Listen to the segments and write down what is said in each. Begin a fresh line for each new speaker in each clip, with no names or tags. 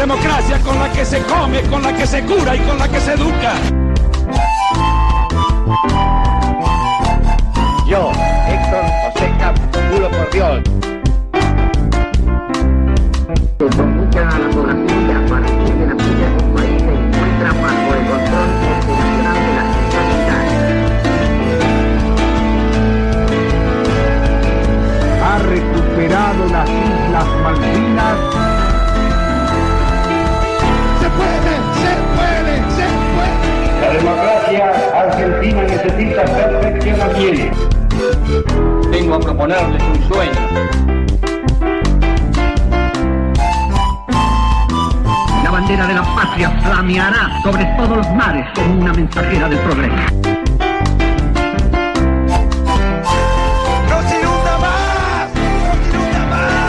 Democracia con la que se come, con la que se cura y con la que se educa.
Yo, Héctor Oseca, juro por Dios.
Se comunica a la población que a partir de la fecha del país se encuentra bajo el control operacional de la Seguridad Militar.
Ha recuperado las Islas Malvinas.
¡Se puede! ¡Se puede! ¡Se puede!
La democracia argentina necesita perfeccionamiento.
Vengo a proponerles un sueño.
La bandera de la patria flameará sobre todos los mares como una mensajera del progreso.
¡No se inunda más! ¡No se inunda más!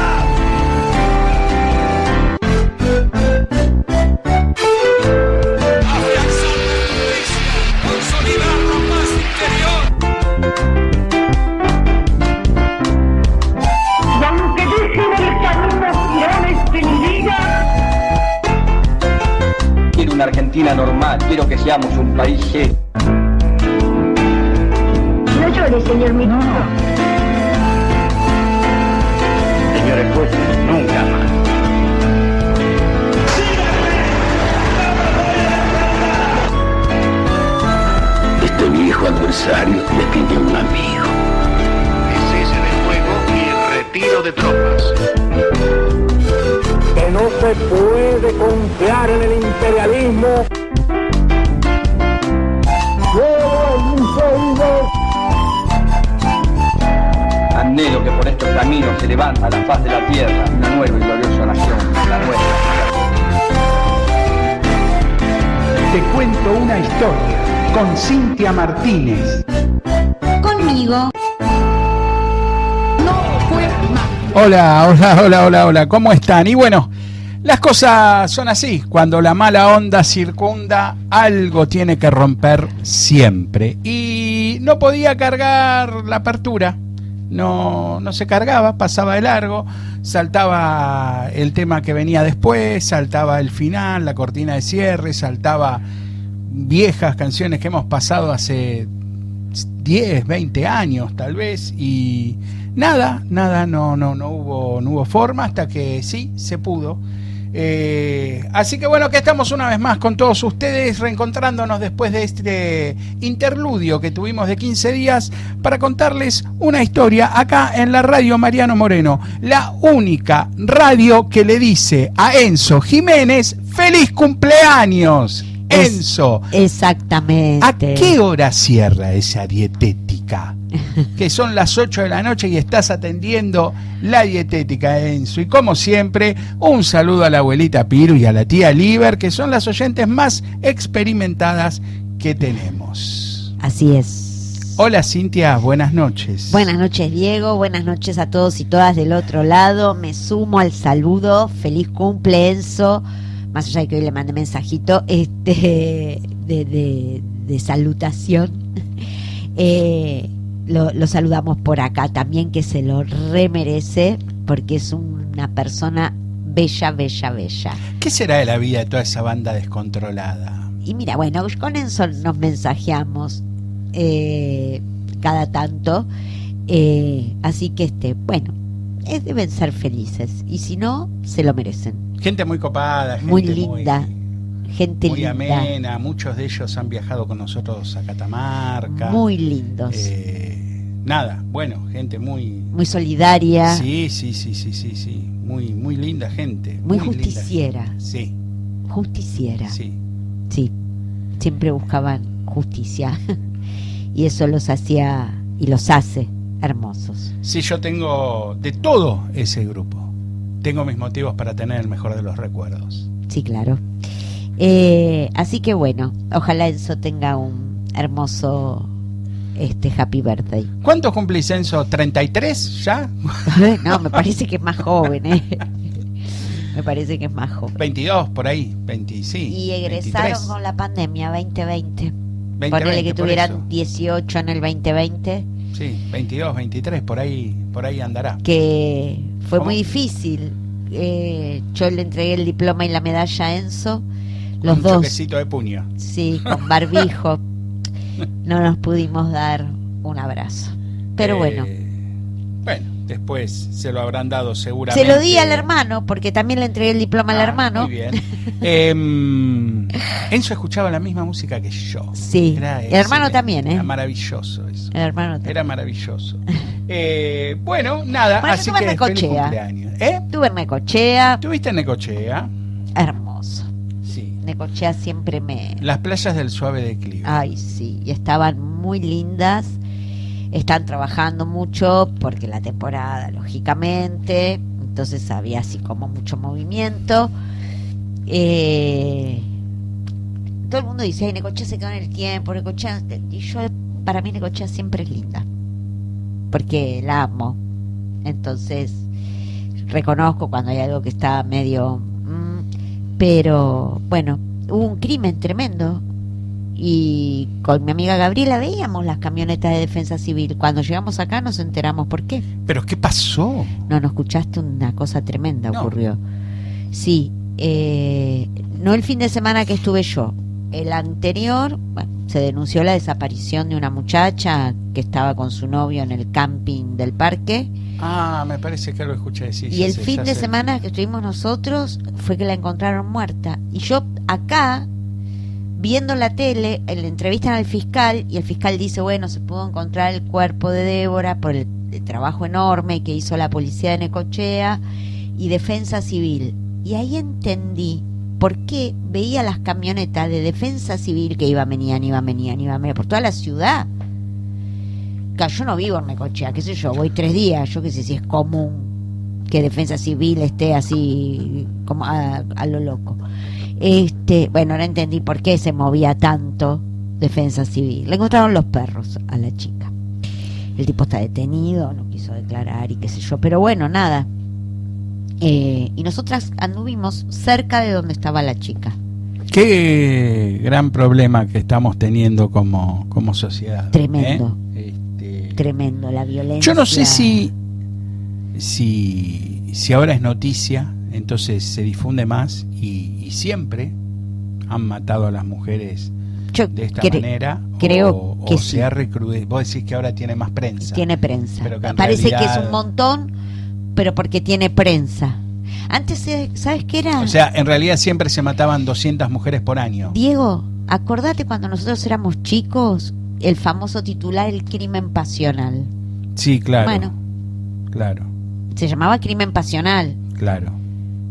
Afianzar la justicia, consolidar la paz interior.
Y aunque dejen el camino tirones de mi vida,
Quiero una Argentina normal, quiero que seamos un país serio.
no llore, señor ministro.
Señores jueces, nunca más.
Este viejo adversario le tiene un amigo.
Cese del fuego y retiro de tropas.
Que no se puede confiar en el imperialismo.
Anhelo que por estos caminos se levanta la faz de la tierra una nueva y gloriosa nación, la nuestra.
Te cuento una historia con Cintia Martínez.
Conmigo.
Hola, ¿cómo están? Y bueno, las cosas son así, cuando la mala onda circunda, algo tiene que romper siempre. Y no podía cargar la apertura, no se cargaba, pasaba de largo, saltaba el tema que venía después, saltaba el final, la cortina de cierre, saltaba viejas canciones que hemos pasado hace 10, 20 años tal vez, y nada, no hubo forma hasta que sí se pudo. Así que bueno, que estamos una vez más con todos ustedes, reencontrándonos después de este interludio que tuvimos de 15 días para contarles una historia acá en la radio Mariano Moreno, la única radio que le dice a Enzo Jiménez ¡feliz cumpleaños! Enzo,
Exactamente.
¿a qué hora cierra esa dietética? Que son las 8 de la noche y estás atendiendo la dietética, Enzo. Y como siempre, un saludo a la abuelita Piru y a la tía Liber, que son las oyentes más experimentadas que tenemos.
Así es.
Hola Cintia, buenas noches.
Buenas noches, Diego. Buenas noches a todos y todas del otro lado. Me sumo al saludo. Feliz cumple, Enzo. Más allá de que hoy le mandé mensajito de salutación. Lo saludamos por acá también, que se lo remerece, porque es una persona bella.
¿Qué será de la vida de toda esa banda descontrolada?
Y mira, bueno, con Enzo nos mensajeamos cada tanto, así que bueno, deben ser felices, y si no, se lo merecen.
Gente muy copada, gente
muy linda, gente
muy
linda,
amena. Muchos de ellos han viajado con nosotros a Catamarca.
muy lindos.
Gente muy
solidaria.
Sí. Muy linda gente.
Muy justiciera.
Linda. Sí.
Justiciera.
Sí.
Sí. Siempre buscaban justicia. Y eso los hacía y los hace hermosos.
Sí, yo tengo de todo ese grupo. Tengo mis motivos para tener el mejor de los recuerdos.
Sí, claro. Así que bueno, ojalá Enzo tenga un hermoso happy birthday.
¿Cuántos cumplís, Enzo? ¿33 ya?
No, me parece que es más joven, Me parece que es más joven.
22 por ahí, 25.
Y egresaron
23.
con la pandemia 2020.
2020,
Ponele que tuvieran
por eso.
18 en el 2020.
Sí, 22, 23, por ahí andará.
Que fue
¿Cómo?
muy difícil yo le entregué el diploma y la medalla a Enzo, los
Un
dos,
choquecito de puño.
sí, con barbijo. No nos pudimos dar un abrazo. Pero bueno,
Bueno, después se lo habrán dado seguramente.
se lo di al hermano, porque también le entregué el diploma al hermano.
Muy bien. Enzo escuchaba la misma música que yo.
Sí, el hermano
excelente.
también,
Era maravilloso eso.
El hermano también.
Era maravilloso. Bueno, nada,
Bueno, yo
así
estuve en
que feliz
Necochea.
cumpleaños.
Estuve en Necochea,
¿Tuviste en Necochea?
hermoso.
Sí.
Necochea siempre me...
Las playas del suave declive.
Ay, sí, y estaban muy lindas. Están trabajando mucho porque la temporada, lógicamente, entonces había así como mucho movimiento. Todo el mundo dice, ay, Necochea se quedó en el tiempo, Necochea, y yo, para mí Necochea siempre es linda, porque la amo. Entonces, reconozco cuando hay algo que está medio... pero, bueno, hubo un crimen tremendo. Y con mi amiga Gabriela veíamos las camionetas de defensa civil. Cuando llegamos acá nos enteramos por qué.
¿Pero qué pasó?
No escuchaste, una cosa tremenda
No.
ocurrió. Sí, no el fin de semana que estuve yo. El anterior, bueno, se denunció la desaparición de una muchacha que estaba con su novio en el camping del parque.
Ah, me parece que lo escuché decir.
Y el fin de semana que estuvimos nosotros fue que la encontraron muerta. Y yo acá, viendo la tele, le entrevistan al fiscal y el fiscal dice, bueno, se pudo encontrar el cuerpo de Débora por el trabajo enorme que hizo la policía de Necochea y defensa civil. Y ahí entendí por qué veía las camionetas de defensa civil que iban, venían por toda la ciudad. Claro, yo no vivo en Necochea, qué sé yo, voy 3 días, yo qué sé si es común que defensa civil esté así como a lo loco. Bueno, ahora entendí por qué se movía tanto defensa civil. Le encontraron los perros a la chica. El tipo está detenido, no quiso declarar y qué sé yo, pero bueno, nada. Y nosotras anduvimos cerca de donde estaba la chica.
Qué gran problema que estamos teniendo como sociedad.
Tremendo. Tremendo, la violencia.
Yo no sé si ahora es noticia, entonces se difunde más y siempre han matado a las mujeres de esta manera.
Creo que
se
sí.
ha recrudecido. Vos decís que ahora tiene más prensa.
Tiene prensa.
Pero que en
Parece
realidad...
que es un montón, pero porque tiene prensa. Antes, ¿sabes qué era?
O sea, en realidad siempre se mataban 200 mujeres por año.
Diego, acordate cuando nosotros éramos chicos, el famoso titular, el crimen pasional.
Sí, claro.
Bueno.
Claro.
Se llamaba crimen pasional.
Claro.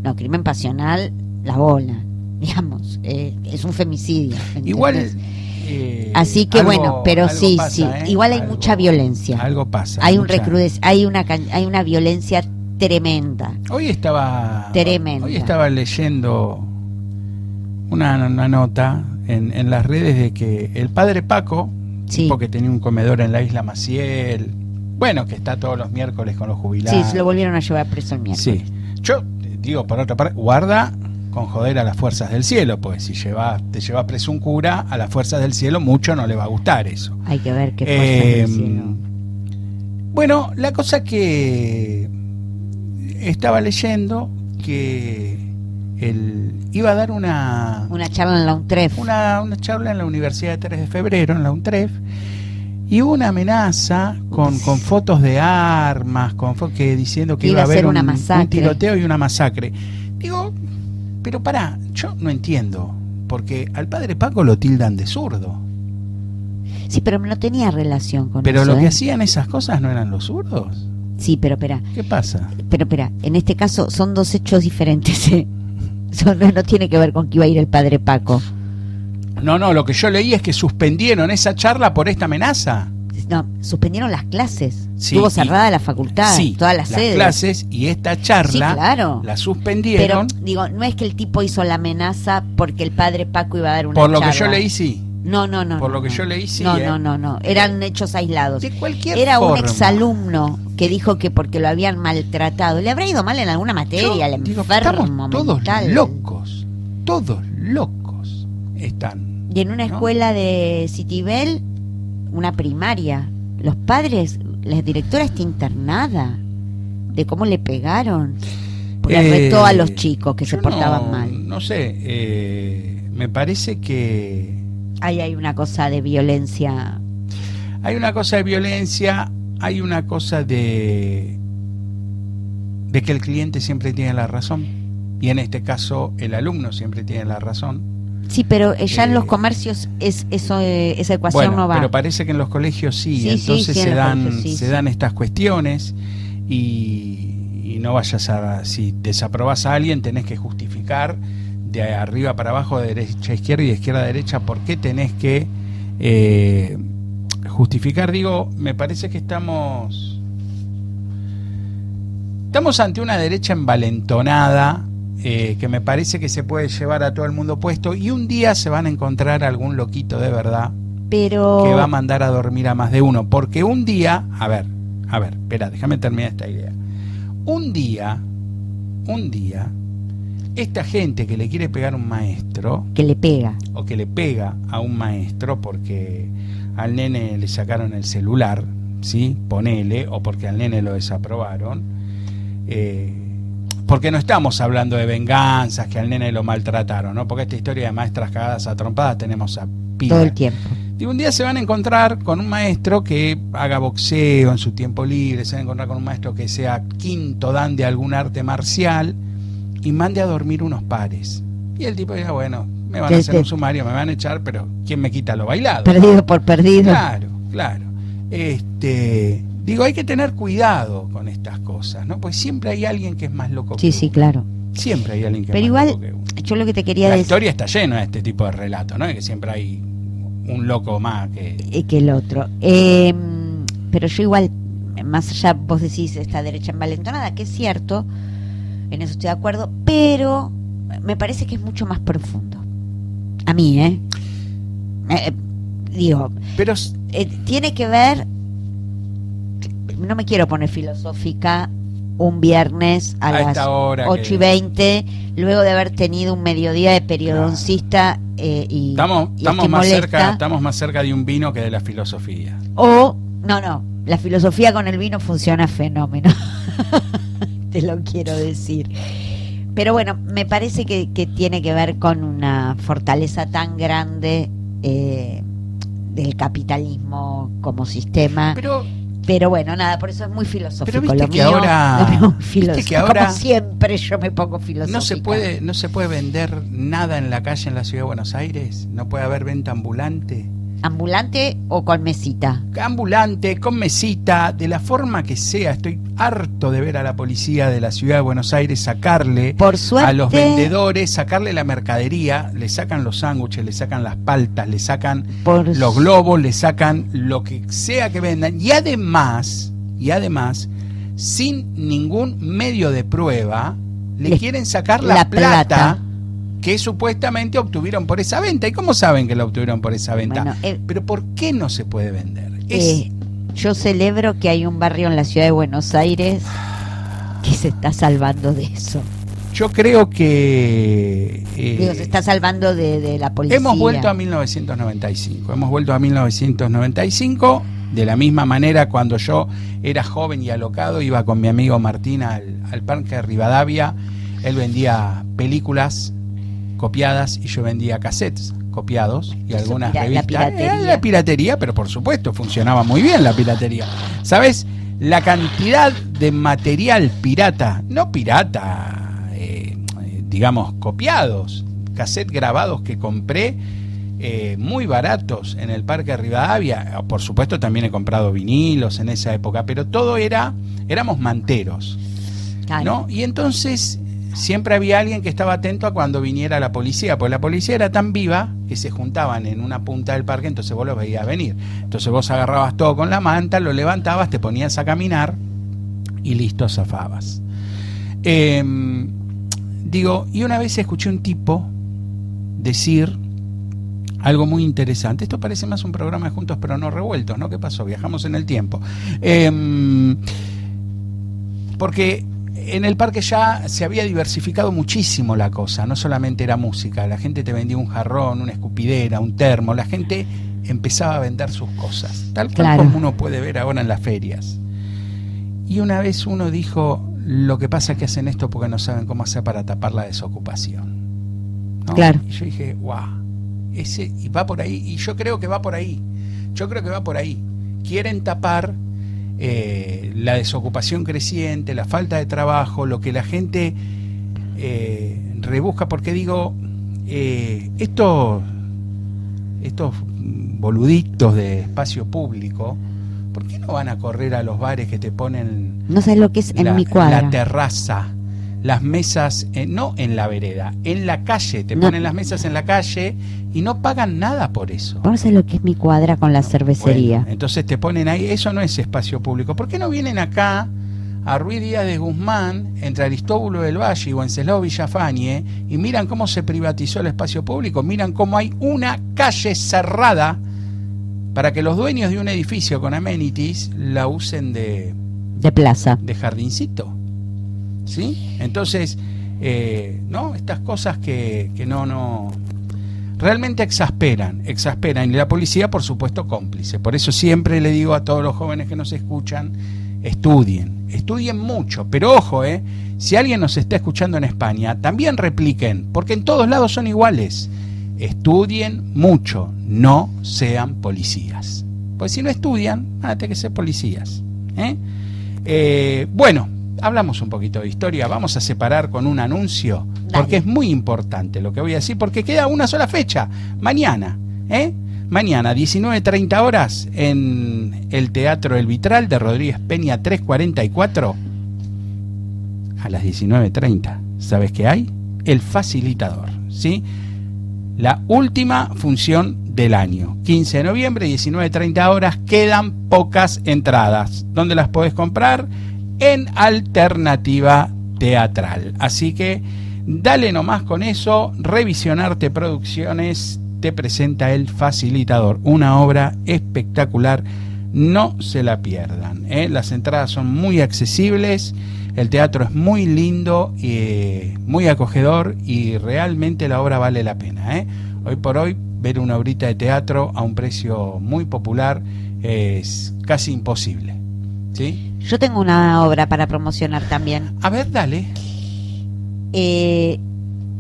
No, crimen pasional, la bola, digamos. Es un femicidio. ¿entendés?
Igual...
Así que
algo,
bueno, pero sí,
pasa,
sí. Igual hay mucha violencia.
Algo pasa.
Hay hay una violencia tremenda.
Hoy estaba
Tremenda.
leyendo una nota en las redes de que el padre Paco,
sí,
tipo que tenía un comedor en la isla Maciel, bueno, que está todos los miércoles con los jubilados.
Sí, se lo volvieron a llevar preso el miércoles.
Sí. Yo digo, por otra parte, guarda con joder a las fuerzas del cielo, pues si te lleva preso un cura, a las fuerzas del cielo mucho no le va a gustar eso.
Hay que ver qué fuerzas del cielo.
Bueno, la cosa que estaba leyendo que él iba a dar una
charla en la UNTREF.
Una charla en la Universidad de 3 de Febrero, en la UNTREF, y hubo una amenaza con fotos de armas, diciendo que iba a haber un tiroteo y una masacre. Digo, pero pará, yo no entiendo, porque al padre Paco lo tildan de zurdo.
Sí, pero no tenía relación con
pero
eso.
Pero lo que hacían esas cosas no eran los zurdos.
Sí, pero espera.
¿Qué pasa?
Pero espera, en este caso son dos hechos diferentes. No tiene que ver con que iba a ir el padre Paco.
No, lo que yo leí es que suspendieron esa charla por esta amenaza.
No, suspendieron las clases.
Sí,
estuvo cerrada la facultad,
sí,
todas las sedes.
Clases y esta charla,
sí, claro,
la suspendieron.
Pero digo, no es que el tipo hizo la amenaza porque el padre Paco iba a dar una
charla. Por lo
charla.
que yo leí, sí.
No.
Por lo que yo leí, sí.
No. Eran hechos aislados.
De cualquier
Era
forma.
Un exalumno que dijo que porque lo habían maltratado. Le habrá ido mal en alguna materia, el enfermo
estamos todos
mental.
Todos locos están.
Y en una escuela de Citibel, una primaria, los padres, la directora está internada de cómo le pegaron. Porque retó a los chicos que se
yo
portaban mal.
No sé, me parece que
Ahí hay una cosa de violencia.
hay una cosa de violencia, hay una cosa de que el cliente siempre tiene la razón, y en este caso el alumno siempre tiene la razón.
Sí, pero ya en los comercios esa ecuación
Bueno,
no va.
pero parece que en los colegios sí,
Sí,
entonces
sí, en
se
los
dan
colegios, sí.
estas cuestiones y no vayas a, si desaprobás a alguien tenés que justificar de arriba para abajo, de derecha a izquierda y de izquierda a derecha por qué tenés que justificar. Digo, me parece que estamos ante una derecha envalentonada, que me parece que se puede llevar a todo el mundo puesto, y un día se van a encontrar algún loquito de verdad
Pero
que va a mandar a dormir a más de uno, porque un día, a ver, espera, déjame terminar esta idea. Un día, esta gente que le quiere pegar a un maestro,
que le pega.
o que le pega a un maestro porque al nene le sacaron el celular, ¿sí? Ponele, o porque al nene lo desaprobaron, porque no estamos hablando de venganzas, que al nene lo maltrataron, ¿no? Porque esta historia de maestras cagadas a trompadas tenemos a pila.
Todo el tiempo.
Y un día se van a encontrar con un maestro que haga boxeo en su tiempo libre, se van a encontrar con un maestro que sea quinto dan de algún arte marcial y mande a dormir unos pares. Y el tipo dirá, bueno, me van a hacer un sumario, me van a echar, pero ¿quién me quita lo bailado?
Perdido por perdido.
Claro. Digo, hay que tener cuidado con estas cosas, ¿no? Pues siempre hay alguien que es más loco que uno.
Sí, claro.
Siempre hay alguien que
Pero
es
igual,
más loco que uno.
yo lo que te quería
La
decir...
historia está llena de este tipo de relatos, ¿no? Que siempre hay un loco más
que el otro. Pero yo igual, más allá, vos decís esta derecha envalentonada, que es cierto, en eso estoy de acuerdo, pero me parece que es mucho más profundo. A mí, digo,
pero
tiene que ver, no me quiero poner filosófica, un viernes a las
esta hora
8:20, luego de haber tenido un mediodía de periodoncista y
estamos más cerca de un vino que de la filosofía.
O, no, la filosofía con el vino funciona fenómeno. Te lo quiero decir. Pero bueno, me parece que tiene que ver con una fortaleza tan grande del capitalismo como sistema. Pero bueno, nada, por eso es muy filosófico.
Pero viste
lo
que
mío,
ahora,
lo mío es
viste que ahora
como siempre yo me pongo filosófica.
no se puede vender nada en la calle en la ciudad de Buenos Aires. No puede haber venta ambulante.
¿Ambulante o con mesita?
Ambulante, con mesita, de la forma que sea. Estoy harto de ver a la policía de la ciudad de Buenos Aires sacarle
por suerte,
a los vendedores, sacarle la mercadería, le sacan los sándwiches, le sacan las paltas, le sacan los globos, le sacan lo que sea que vendan. Y además, sin ningún medio de prueba, le quieren sacar la plata que supuestamente obtuvieron por esa venta. ¿Y cómo saben que la obtuvieron por esa venta?
Bueno,
pero ¿por qué no se puede vender?
Yo celebro que hay un barrio en la ciudad de Buenos Aires que se está salvando de eso.
Yo creo que...
se está salvando de la policía.
Hemos vuelto a 1995. De la misma manera, cuando yo era joven y alocado, iba con mi amigo Martín al Parque de Rivadavia. Él vendía películas copiadas y yo vendía cassettes copiados y algunas revistas. La piratería, pero por supuesto funcionaba muy bien la piratería. ¿Sabes? La cantidad de material pirata, no pirata, digamos copiados, cassettes grabados que compré muy baratos en el Parque de Rivadavia. Por supuesto también he comprado vinilos en esa época, pero todo éramos manteros, ¿no? Y entonces siempre había alguien que estaba atento a cuando viniera la policía, porque la policía era tan viva que se juntaban en una punta del parque, entonces vos los veías venir. Entonces vos agarrabas todo con la manta, lo levantabas, te ponías a caminar y listo, zafabas. Y una vez escuché un tipo decir algo muy interesante. Esto parece más un programa de Juntos pero no revueltos, ¿no? ¿Qué pasó? Viajamos en el tiempo. Porque en el parque ya se había diversificado muchísimo la cosa, no solamente era música, la gente te vendía un jarrón, una escupidera, un termo, la gente empezaba a vender sus cosas, tal cual como uno puede ver ahora en las ferias. Y una vez uno dijo, lo que pasa es que hacen esto porque no saben cómo hacer para tapar la desocupación, ¿no?
Claro.
Y yo dije, guau, y va por ahí, y yo creo que va por ahí, quieren tapar la desocupación creciente, la falta de trabajo, lo que la gente rebusca, porque digo, estos boluditos de espacio público, ¿por qué no van a correr a los bares que te ponen
No sabes lo que es en mi cuadra.
la terraza, las mesas, no en la vereda, en la calle, te
No.
ponen las mesas en la calle y no pagan nada por eso?
Vos no sabés lo que es mi cuadra con la cervecería.
Bueno, entonces te ponen ahí, eso no es espacio público. ¿Por qué no vienen acá a Ruiz Díaz de Guzmán, entre Aristóbulo del Valle y Wenceslao Villafañe, y miran cómo se privatizó el espacio público? Miran cómo hay una calle cerrada para que los dueños de un edificio con amenities la usen de
plaza.
De jardincito, ¿sí? Entonces, no, estas cosas que no realmente exasperan, y la policía, por supuesto, cómplice. Por eso siempre le digo a todos los jóvenes que nos escuchan, estudien mucho, pero ojo, si alguien nos está escuchando en España, también repliquen, porque en todos lados son iguales. Estudien mucho, no sean policías, pues si no estudian, van a tener que ser policías, bueno, hablamos un poquito de historia, vamos a separar con un anuncio, porque es muy importante lo que voy a decir, porque queda una sola fecha, mañana, mañana 19:30 horas en el Teatro El Vitral de Rodríguez Peña 344, a las 19:30, ¿sabes qué hay? El Facilitador, ¿sí? La última función del año, 15 de noviembre, 19:30 horas, quedan pocas entradas. ¿Dónde las podés comprar? En Alternativa Teatral. Así que dale nomás con eso. Revisionarte Producciones te presenta El Facilitador, una obra espectacular, no se la pierdan, Las entradas son muy accesibles, el teatro es muy lindo y muy acogedor, y realmente la obra vale la pena, Hoy por hoy ver una obrita de teatro a un precio muy popular es casi imposible, ¿sí?
Yo tengo una obra para promocionar también.
A ver, dale.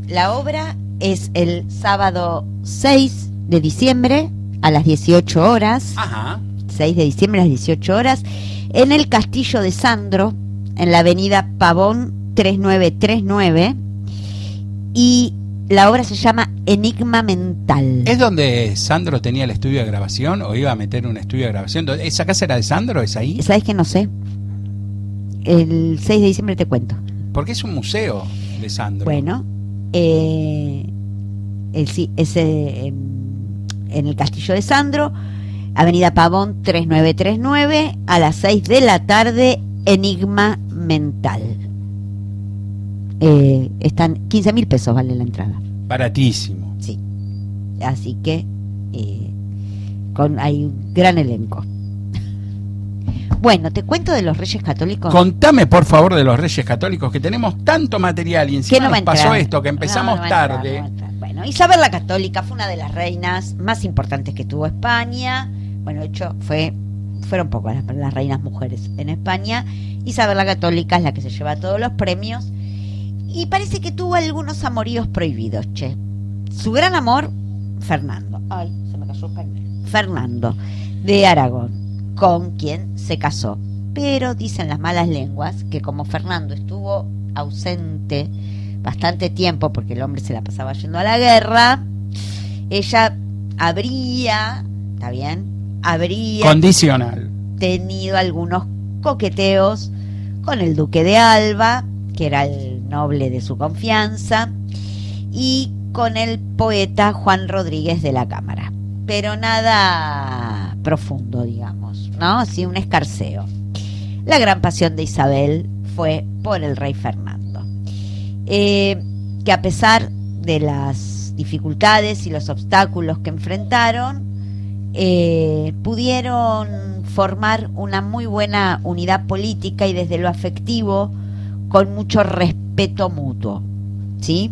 La obra es el sábado 6 de diciembre a las 18 horas.
Ajá.
6 de diciembre a las 18 horas, en el Castillo de Sandro, en la avenida Pavón 3939, y la obra se llama Enigma Mental.
¿Es donde Sandro tenía el estudio de grabación o iba a meter un estudio de grabación? ¿Esa casa era de Sandro? ¿Es ahí?
¿Sabes que no sé? El 6 de diciembre te cuento.
Porque es un museo de Sandro.
Bueno, sí, es en el Castillo de Sandro, avenida Pavón 3939, a las 6 de la tarde, Enigma Mental. Están 15.000 pesos vale la entrada.
Baratísimo.
Sí. Así que hay un gran elenco. Bueno, te cuento de los Reyes Católicos.
Contame, por favor, de los Reyes Católicos, que tenemos tanto material y encima
no
nos pasó
entrar?
esto, que empezamos
No va a
tarde.
entrar, no va a entrar. Bueno, Isabel la Católica fue una de las reinas más importantes que tuvo España. Bueno, de hecho, fueron pocas las reinas mujeres en España. Isabel la Católica es la que se lleva todos los premios. Y parece que tuvo algunos amoríos prohibidos, che. Su gran amor, Fernando. Ay, se me cayó el pañuelo. Fernando de Aragón, con quien se casó. Pero dicen las malas lenguas que como Fernando estuvo ausente bastante tiempo, porque el hombre se la pasaba yendo a la guerra, ella habría
Condicional.
tenido algunos coqueteos con el duque de Alba, que era el noble de su confianza, y con el poeta Juan Rodríguez de la Cámara, pero nada profundo, digamos, ¿no? Así un escarceo. La gran pasión de Isabel fue por el rey Fernando, que a pesar de las dificultades y los obstáculos que enfrentaron, pudieron formar una muy buena unidad política y desde lo afectivo con mucho respeto mutuo, ¿sí?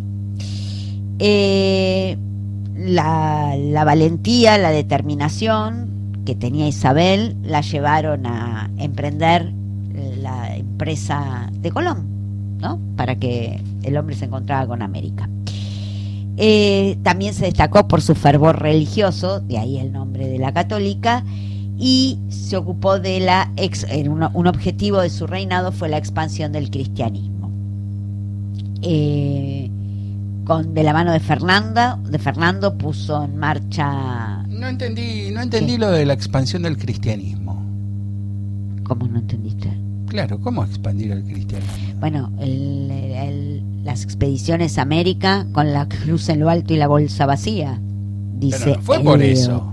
La valentía, la determinación que tenía Isabel la llevaron a emprender la empresa de Colón, ¿no? Para que el hombre se encontrara con América. También se destacó por su fervor religioso, de ahí el nombre de la católica, y se ocupó de un objetivo de su reinado fue la expansión del cristianismo. De la mano de Fernando puso en marcha...
No entendí lo de la expansión del cristianismo.
¿Cómo no entendiste?
Claro, ¿cómo expandir el cristianismo?
Bueno, las expediciones a América con la cruz en lo alto y la bolsa vacía, dice.
Pero no fue por eso.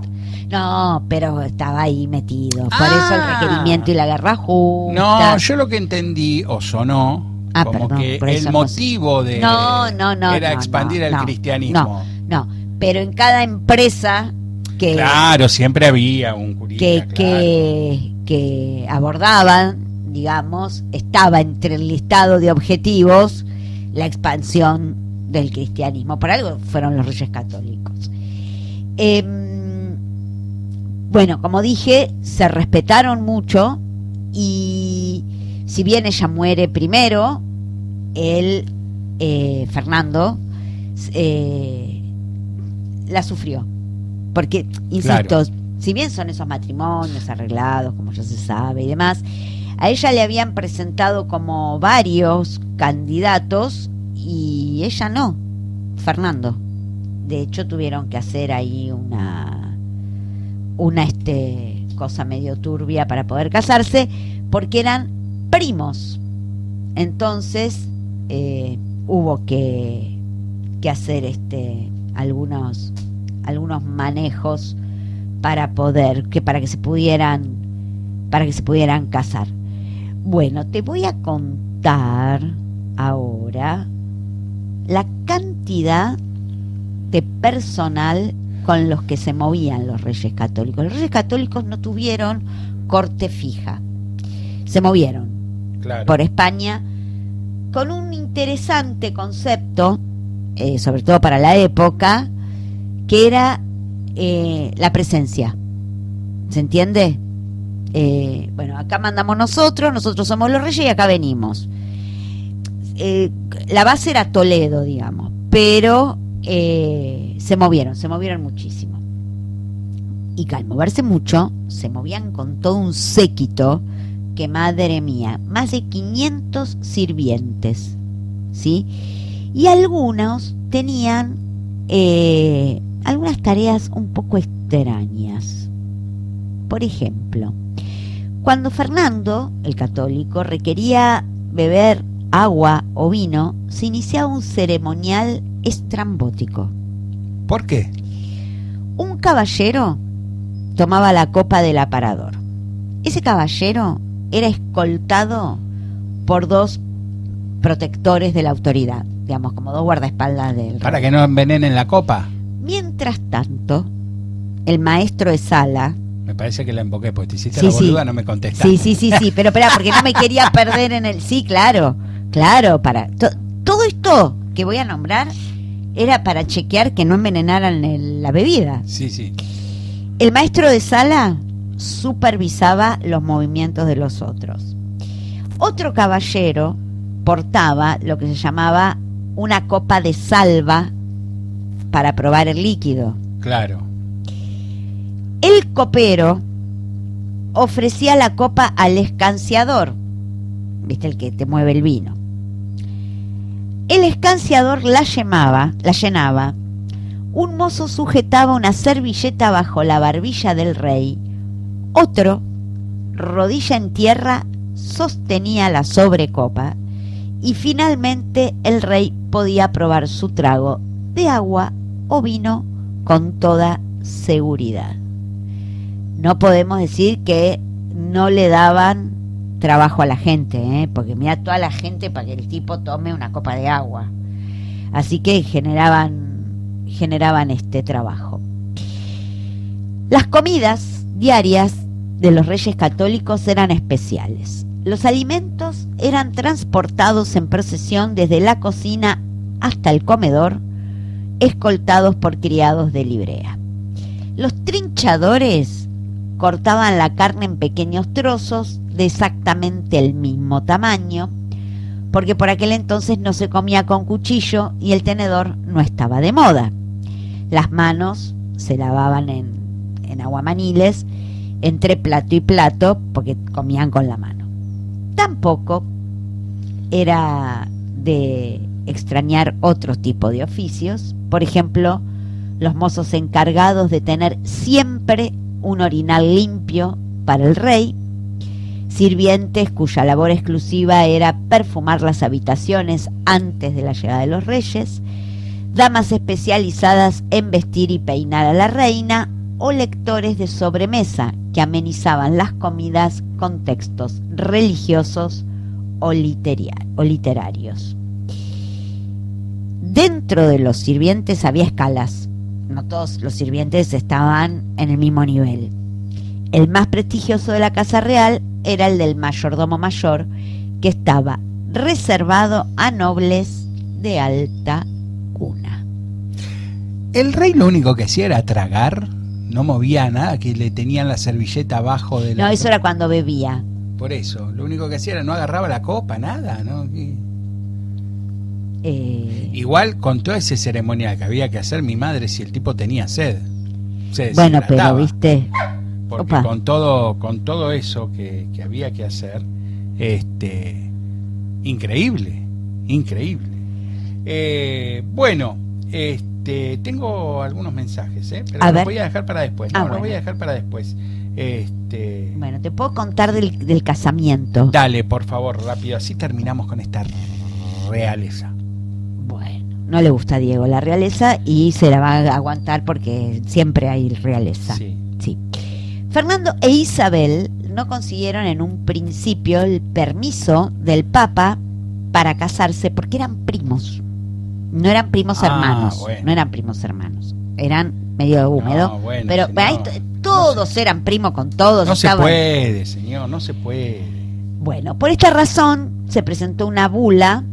No, pero estaba ahí metido. Por eso el requerimiento y la guerra justa.
No, yo lo que entendí, o sonó, como
perdón,
que
por eso
el motivo de era expandir el cristianismo.
No, pero en cada empresa que...
Claro, siempre había un curita,
que abordaban, digamos, estaba entre el listado de objetivos la expansión del cristianismo. Por algo fueron los Reyes Católicos. Bueno, como dije, se respetaron mucho y si bien ella muere primero, Fernando, la sufrió. Porque, insisto, claro, si bien son esos matrimonios arreglados, como ya se sabe y demás, a ella le habían presentado como varios candidatos y ella no, Fernando. De hecho, tuvieron que hacer ahí una cosa medio turbia para poder casarse, porque eran primos. Entonces hubo que hacer algunos manejos para que se pudieran casar. Bueno, te voy a contar ahora la cantidad de personal con los que se movían los Reyes Católicos. Los Reyes Católicos no tuvieron corte fija, se movieron por España con un interesante concepto, sobre todo para la época, que era la presencia. ¿Se entiende? Bueno, acá mandamos nosotros somos los reyes y acá venimos. La base era Toledo, digamos, pero se movieron muchísimo. Y al moverse mucho, se movían con todo un séquito que, madre mía, más de 500 sirvientes, ¿sí? Y algunos tenían algunas tareas un poco extrañas. Por ejemplo, cuando Fernando, el católico, requería beber agua o vino, se iniciaba un ceremonial estrambótico.
¿Por qué?
Un caballero tomaba la copa del aparador. Ese caballero era escoltado por 2 protectores de la autoridad, digamos, como 2 guardaespaldas del rey.
¿Para que no envenenen la copa?
Mientras tanto, el maestro de sala...
Me parece que la emboqué, porque te hiciste la boluda, no me contestaste.
Sí, pero espera, porque no me quería perder en el... Sí, claro, para... Todo esto que voy a nombrar era para chequear que no envenenaran la bebida.
Sí.
El maestro de sala supervisaba los movimientos de los otros. Otro caballero portaba lo que se llamaba una copa de salva para probar el líquido.
Claro.
El copero ofrecía la copa al escanciador, ¿viste? El que te mueve el vino. El escanciador la llenaba. Un mozo sujetaba una servilleta bajo la barbilla del rey. Otro, rodilla en tierra, sostenía la sobrecopa. Y finalmente el rey podía probar su trago de agua o vino con toda seguridad. No podemos decir que no le daban trabajo a la gente, porque mira toda la gente para que el tipo tome una copa de agua. Así que generaban este trabajo. Las comidas diarias de los Reyes Católicos eran especiales. Los alimentos eran transportados en procesión desde la cocina hasta el comedor, escoltados por criados de librea. Los trinchadores cortaban la carne en pequeños trozos, de exactamente el mismo tamaño, porque por aquel entonces no se comía con cuchillo y el tenedor no estaba de moda. Las manos se lavaban en aguamaniles entre plato y plato porque comían con la mano. Tampoco era de extrañar otro tipo de oficios. Por ejemplo, los mozos encargados de tener siempre un orinal limpio para el rey, sirvientes cuya labor exclusiva era perfumar las habitaciones antes de la llegada de los reyes, damas especializadas en vestir y peinar a la reina, o lectores de sobremesa que amenizaban las comidas con textos religiosos o literarios. Dentro de los sirvientes había escalas. No todos los sirvientes estaban en el mismo nivel. El más prestigioso de la Casa Real era el del mayordomo mayor, que estaba reservado a nobles de alta cuna.
El rey lo único que hacía era tragar, no movía nada, que le tenían la servilleta abajo de la...
No, eso era cuando bebía.
Por eso, lo único que hacía era no agarraba la copa, nada, ¿no? Igual con todo ese ceremonial que había que hacer mi madre si el tipo tenía sed.
Bueno, pero viste...
Porque con todo eso que había que hacer, increíble. Bueno, tengo algunos mensajes, pero los voy a dejar para después. Los voy a dejar para después.
Bueno, te puedo contar del casamiento.
Dale, por favor, rápido, así terminamos con esta realeza.
Bueno, no le gusta a Diego la realeza y se la va a aguantar porque siempre hay realeza. Sí. Fernando e Isabel no consiguieron en un principio el permiso del Papa para casarse porque eran primos. No eran primos hermanos. Bueno. No eran primos hermanos. Eran medio húmedo. No, bueno, pero ahí todos eran primos con todos.
No se puede, señor, no se puede.
Bueno, por esta razón se presentó una bula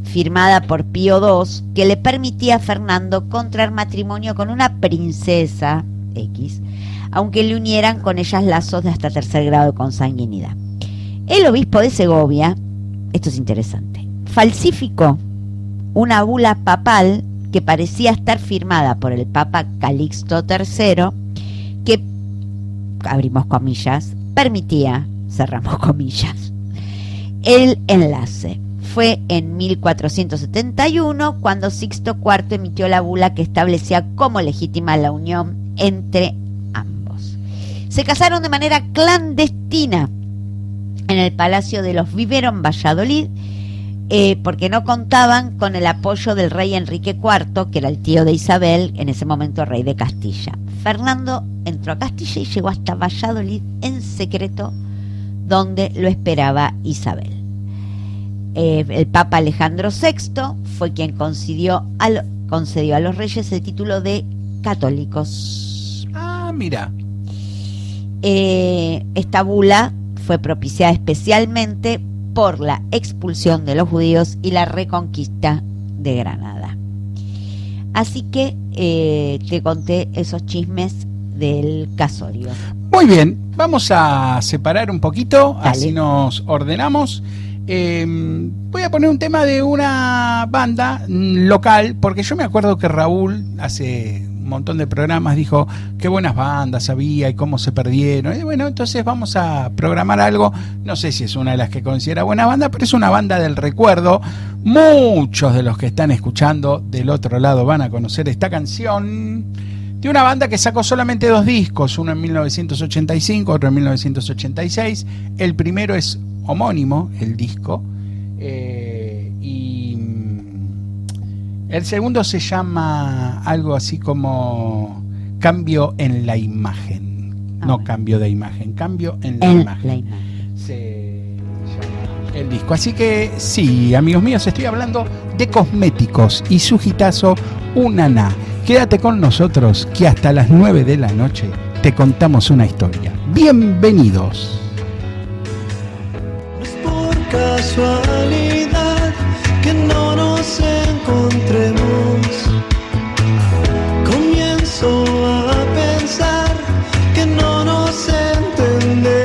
firmada por Pío II que le permitía a Fernando contraer matrimonio con una princesa X, aunque le unieran con ellas lazos de hasta 3er grado de consanguinidad. El obispo de Segovia, esto es interesante, falsificó una bula papal que parecía estar firmada por el Papa Calixto III, que, abrimos comillas, permitía, cerramos comillas, el enlace. Fue en 1471 cuando Sixto IV emitió la bula que establecía como legítima la unión entre ambos. Se casaron de manera clandestina en el Palacio de los Vivero en Valladolid, porque no contaban con el apoyo del rey Enrique IV, que era el tío de Isabel, en ese momento rey de Castilla. Fernando entró a Castilla y llegó hasta Valladolid en secreto, donde lo esperaba Isabel. El Papa Alejandro VI fue quien concedió a los reyes el título de católicos.
Ah, mira.
Esta bula fue propiciada especialmente por la expulsión de los judíos y la reconquista de Granada. Así que te conté esos chismes del casorio.
Muy bien, vamos a separar un poquito,
Dale.
Así nos ordenamos. Voy a poner un tema de una banda local, porque yo me acuerdo que Raúl hace un montón de programas dijo qué buenas bandas había y cómo se perdieron. Y bueno, entonces vamos a programar algo, no sé si es una de las que considera buena banda, pero es una banda del recuerdo. Muchos de los que están escuchando del otro lado van a conocer esta canción de una banda que sacó solamente 2 discos, uno en 1985, otro en 1986. El primero es homónimo, el disco, y el segundo se llama algo así como Cambio en la Imagen. No cambio de imagen, cambio en la imagen. Se llama el disco. Así que sí, amigos míos, estoy hablando de Cosméticos y su hitazo Unaná. Quédate con nosotros que hasta las 9 de la noche te contamos una historia. Bienvenidos.
Casualidad que no nos encontremos. Comienzo a pensar que no nos entendemos.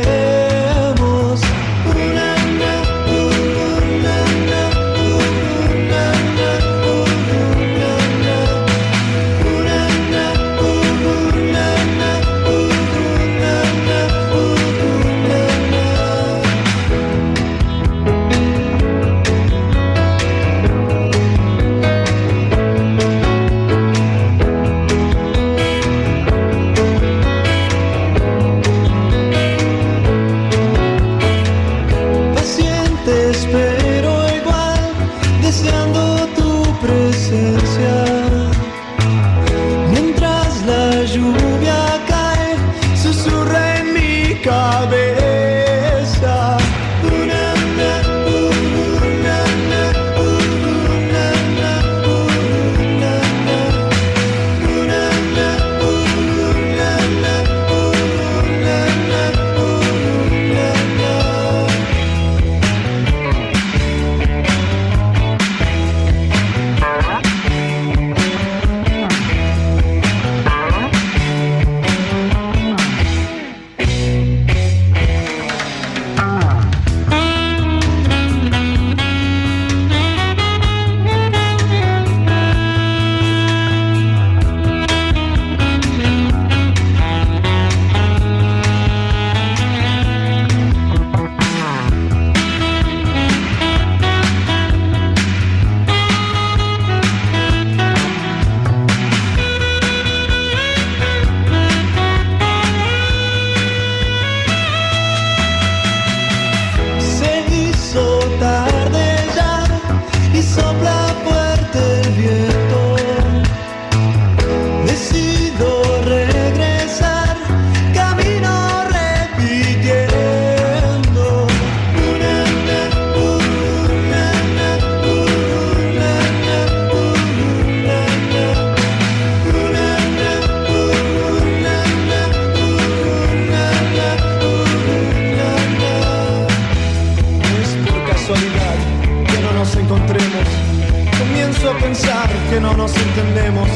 no nos entendemos.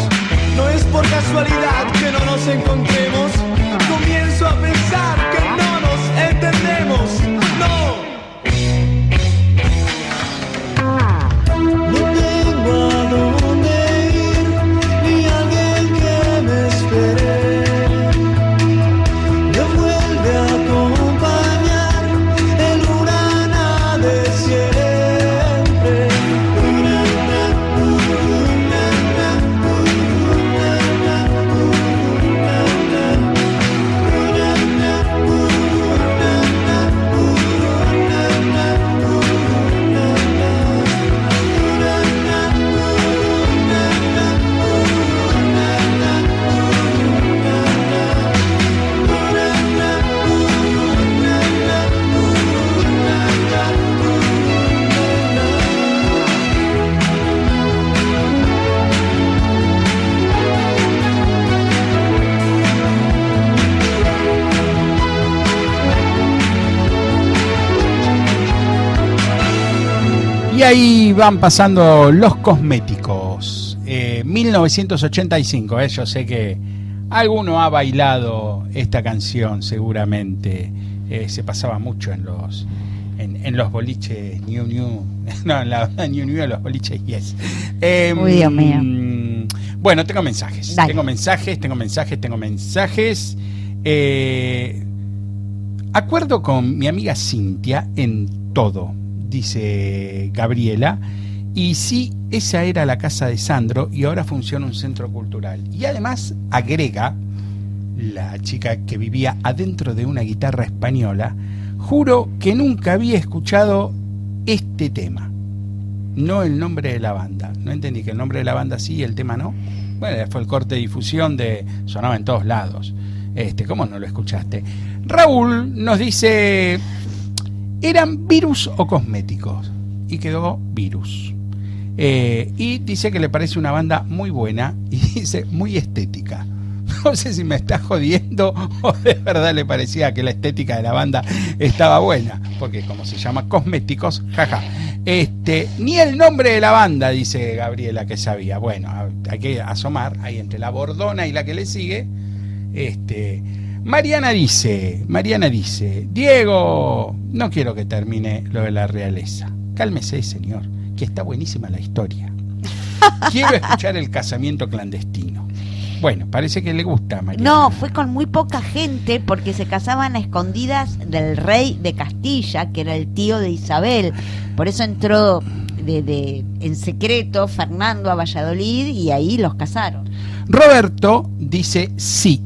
No es por casualidad que no nos encontremos. Comienzo a pensar que no nos entendemos. No. No tengo a dónde ir, ni alguien que me espere. Me vuelve a acompañar el huracán de siempre.
Y ahí van pasando los cosméticos. 1985, yo sé que alguno ha bailado esta canción seguramente. Se pasaba mucho en los boliches New no, en la New en los boliches Yes.
Uy, Dios mío.
Bueno, tengo mensajes.
Dale.
Tengo mensajes. Acuerdo con mi amiga Cintia en todo, dice Gabriela, y sí, esa era la casa de Sandro y ahora funciona un centro cultural. Y además agrega la chica que vivía adentro de una guitarra española: juro que nunca había escuchado este tema, no el nombre de la banda. No entendí que el nombre de la banda sí y el tema no. Bueno, fue el corte de difusión sonaba en todos lados. ¿Cómo no lo escuchaste? Raúl nos dice: ¿eran virus o cosméticos? Y quedó virus. Y dice que le parece una banda muy buena y dice muy estética. No sé si me está jodiendo o de verdad le parecía que la estética de la banda estaba buena, porque como se llama cosméticos, jaja. Ni el nombre de la banda, dice Gabriela, que sabía. Bueno, hay que asomar ahí entre la Bordona y la que le sigue. Mariana dice: Diego, no quiero que termine lo de la realeza. Cálmese, señor, que está buenísima la historia. Quiero escuchar el casamiento clandestino. Bueno, parece que le gusta a Mariana.
No, fue con muy poca gente porque se casaban a escondidas del rey de Castilla, que era el tío de Isabel. Por eso entró en secreto Fernando a Valladolid y ahí los casaron.
Roberto dice: sí,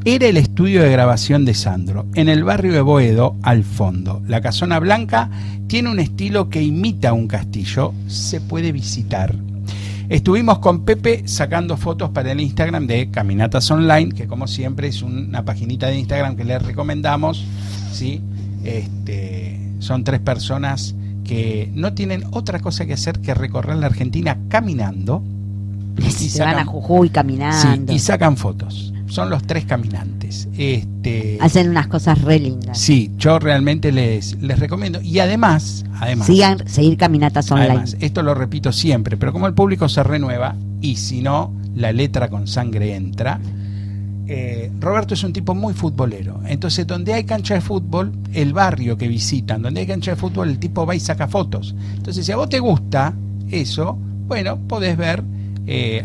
era el estudio de grabación de Sandro, en el barrio de Boedo, al fondo. La casona blanca tiene un estilo que imita un castillo, se puede visitar. Estuvimos con Pepe sacando fotos para el Instagram de Caminatas Online, que como siempre es una paginita de Instagram que les recomendamos, ¿sí? Son 3 personas que no tienen otra cosa que hacer que recorrer la Argentina caminando.
Se van a Jujuy caminando.
Sí, y sacan fotos. Son los 3 caminantes.
Hacen unas cosas re lindas.
Sí, yo realmente les recomiendo. Y además
seguir Caminatas Online.
Además, esto lo repito siempre, pero como el público se renueva y si no, la letra con sangre entra. Roberto es un tipo muy futbolero. Entonces, donde hay cancha de fútbol, el barrio que visitan, donde hay cancha de fútbol, el tipo va y saca fotos. Entonces, si a vos te gusta eso, bueno, podés ver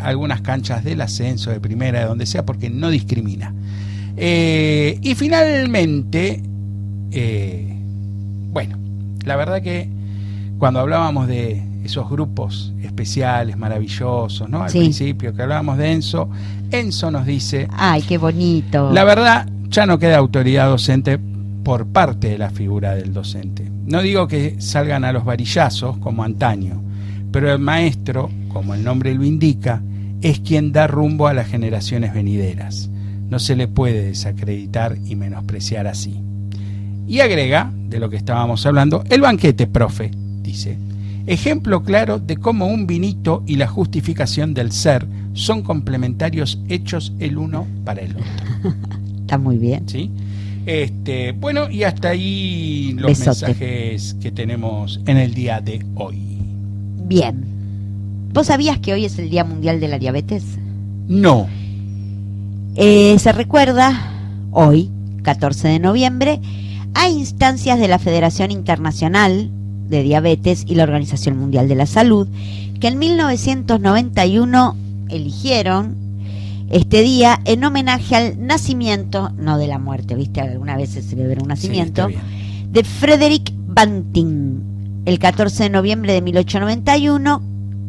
algunas canchas del ascenso, de primera, de donde sea, porque no discrimina. Y finalmente, bueno, la verdad que cuando hablábamos de esos grupos especiales, maravillosos, ¿no? Al principio que hablábamos de Enzo nos dice:
¡ay, qué bonito!
La verdad, ya no queda autoridad docente por parte de la figura del docente. No digo que salgan a los varillazos como antaño, pero el maestro, como el nombre lo indica, es quien da rumbo a las generaciones venideras. No se le puede desacreditar y menospreciar así. Y agrega, de lo que estábamos hablando, el banquete, profe, dice: ejemplo claro de cómo un vinito y la justificación del ser son complementarios hechos el uno para el otro.
Está muy bien.
¿Sí? Bueno, y hasta ahí los
Besote.
mensajes que tenemos en el día de hoy.
Bien. ¿Vos sabías que hoy es el Día Mundial de la Diabetes?
No.
Se recuerda hoy, 14 de noviembre, a instancias de la Federación Internacional de Diabetes y la Organización Mundial de la Salud, que en 1991 eligieron este día en homenaje al nacimiento, no de la muerte, ¿viste? Alguna vez se celebra un nacimiento,
Sí,
de Frederick Banting, el 14 de noviembre de 1891,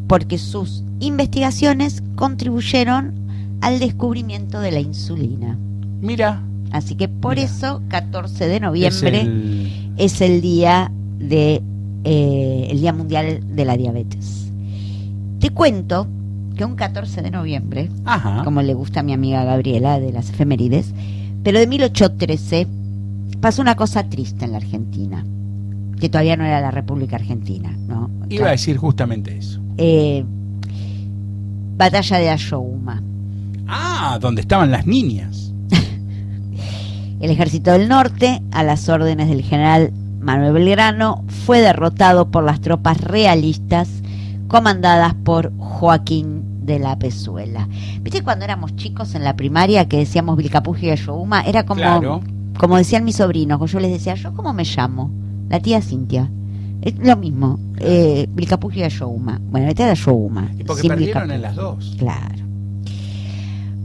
porque sus investigaciones contribuyeron al descubrimiento de la insulina.
Mira.
Así que por
Mira.
eso 14 de noviembre es el día de el Día Mundial de la Diabetes. Te cuento que un 14 de noviembre,
Ajá.
como le gusta a mi amiga Gabriela de las efemérides, pero de 1813 pasó una cosa triste en la Argentina, que todavía no era la República Argentina, ¿no?
Iba a decir justamente eso.
Batalla de Ayohuma.
Ah, donde estaban las niñas.
El ejército del norte, a las órdenes del general Manuel Belgrano, fue derrotado por las tropas realistas comandadas por Joaquín de la Pezuela. ¿Viste cuando éramos chicos en la primaria que decíamos Vilcapugio y Ayohuma? Era como,
Claro.
como decían mis sobrinos, yo les decía, ¿yo cómo me llamo? La tía Cintia. Es lo mismo, Vilcapugio y Ayohuma. Bueno, esta era Ayohuma.
Y porque
sin
perdieron
Vilcapugio.
en las dos.
Claro.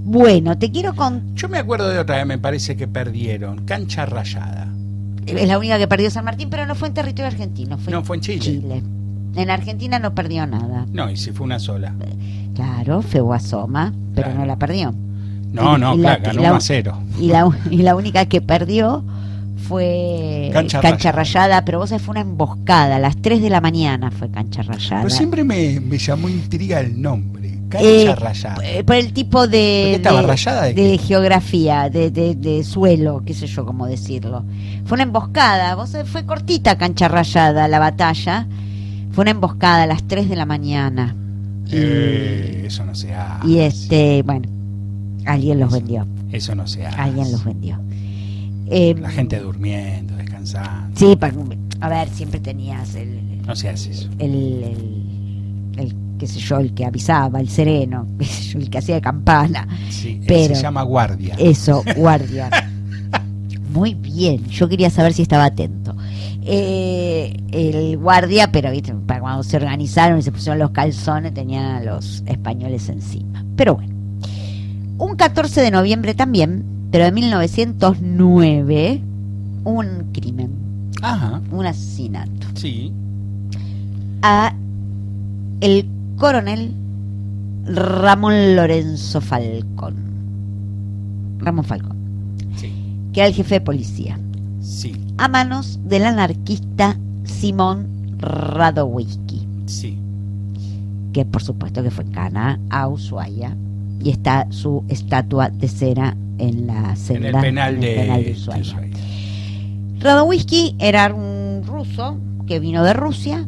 Bueno, te quiero contar.
Yo me acuerdo de otra vez, me parece que perdieron. Cancha Rayada.
Es la única que perdió San Martín, pero no fue en territorio argentino.
No, fue en Chile.
En Argentina no perdió nada.
No, y si fue una sola.
Claro, fue Guasoma, pero
Claro.
no la perdió.
No,
Y la-
ganó
y la-
1-0.
Y la única que perdió fue
Cancha
Rayada, pero vos sabés, fue una emboscada. A las 3 de la mañana fue Cancha Rayada.
Pero siempre me llamó intriga el nombre. Cancha Rayada.
Por el tipo
¿Por qué estaba rayada de qué?
geografía, de suelo, qué sé yo cómo decirlo. Fue una emboscada, vos sabés, fue cortita Cancha Rayada la batalla. Fue una emboscada a las 3 de la mañana.
Eso no se hace.
Y bueno, alguien los vendió.
Eso no se hace.
Alguien los vendió.
La gente durmiendo, descansando.
Sí, a ver, siempre tenías
No se hace eso.
el qué sé yo, el que avisaba, el sereno, qué sé yo, el que hacía de campana.
Sí,
pero
se llama guardia.
Eso, guardia. Muy bien, yo quería saber si estaba atento. El guardia, pero ¿viste? Para cuando se organizaron y se pusieron los calzones, tenían a los españoles encima. Pero bueno, un 14 de noviembre también, pero de 1909, un crimen,
Ajá,
un asesinato
sí.
a el coronel Ramón Lorenzo Falcón. Ramón Falcón,
Sí,
que era el jefe de policía,
sí,
a manos del anarquista Simón Radowisky,
sí.
que por supuesto que fue en Cana a Ushuaia, y está su estatua de cera en la celda,
En el penal de
Ushuaia.
Ushuaia.
Radowisky era un ruso que vino de Rusia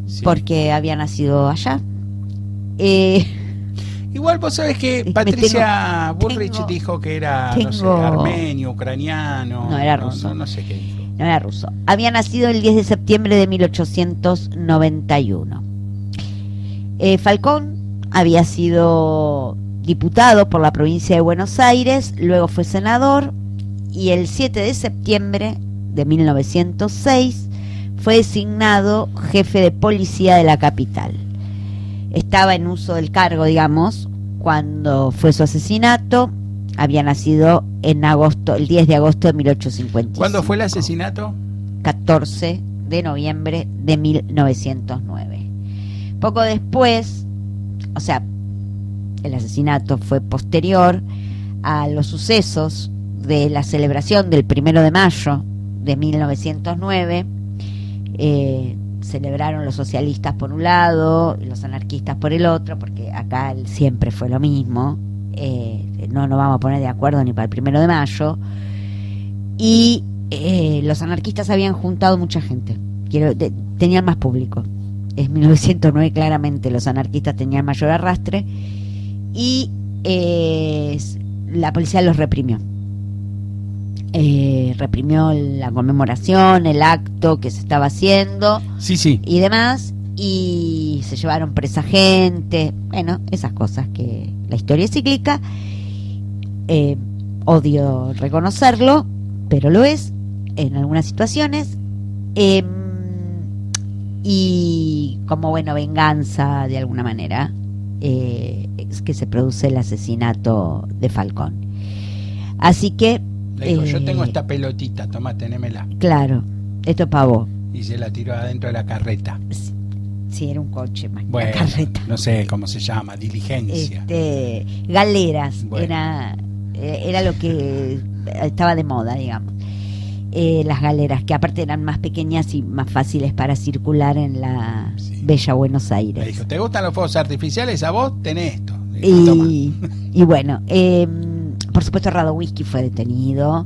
Sí.
porque había nacido allá.
Igual vos sabés que
Me
Patricia
tengo-
Bullrich
tengo-
dijo que era, no sé,
tengo-
armenio, ucraniano.
No, era ruso.
No sé qué dijo.
No era ruso. Había nacido el 10 de septiembre de 1891. Falcón había sido diputado por la provincia de Buenos Aires, luego fue senador y el 7 de septiembre de 1906 fue designado jefe de policía de la capital. Estaba en uso del cargo, digamos, cuando fue su asesinato. Había nacido en agosto, el 10 de agosto de 1855.
¿Cuándo fue el asesinato?
14 de noviembre de 1909. Poco después, o sea, el asesinato fue posterior a los sucesos de la celebración del 1 de mayo de 1909. Celebraron los socialistas por un lado y los anarquistas por el otro, porque acá siempre fue lo mismo. No nos vamos a poner de acuerdo ni para el 1 de mayo. Y los anarquistas habían juntado mucha gente. Tenían más público. En 1909 claramente los anarquistas tenían mayor arrastre y la policía los reprimió. Reprimió la conmemoración, el acto que se estaba haciendo
Sí, sí.
y demás, y se llevaron presa gente, bueno, esas cosas que la historia es cíclica. Odio reconocerlo, pero lo es en algunas situaciones. Y como, bueno, venganza de alguna manera, es que se produce el asesinato de Falcón. Así que
Le dijo, yo tengo esta pelotita, toma, tenémela.
claro, esto es para vos.
Y se la tiró adentro de la carreta.
Sí, era un coche más que
Bueno,
una carreta.
no sé cómo se llama, diligencia.
Galeras,
Bueno.
era lo que estaba de moda, digamos. Las galeras, que aparte eran más pequeñas y más fáciles para circular en la bella Buenos Aires.
Le dijo, ¿te gustan los fuegos artificiales? A vos tenés esto. Le dijo, toma.
Y bueno, por supuesto Radowisky fue detenido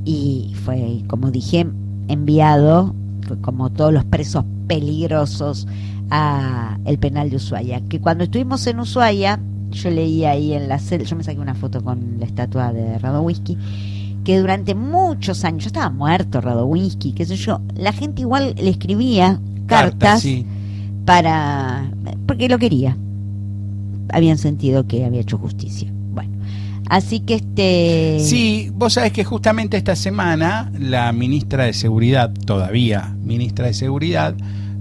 y fue, como dije, enviado, como todos los presos peligrosos, a el penal de Ushuaia. Que cuando estuvimos en Ushuaia, yo leí ahí en la celda, yo me saqué una foto con la estatua de Radowisky, que durante muchos años, ya estaba muerto Radowisky, qué sé yo, la gente igual le escribía cartas
sí.
porque lo quería, habían sentido que había hecho justicia. Bueno, así que
Sí, vos sabés que justamente esta semana la ministra de Seguridad, todavía ministra de Seguridad,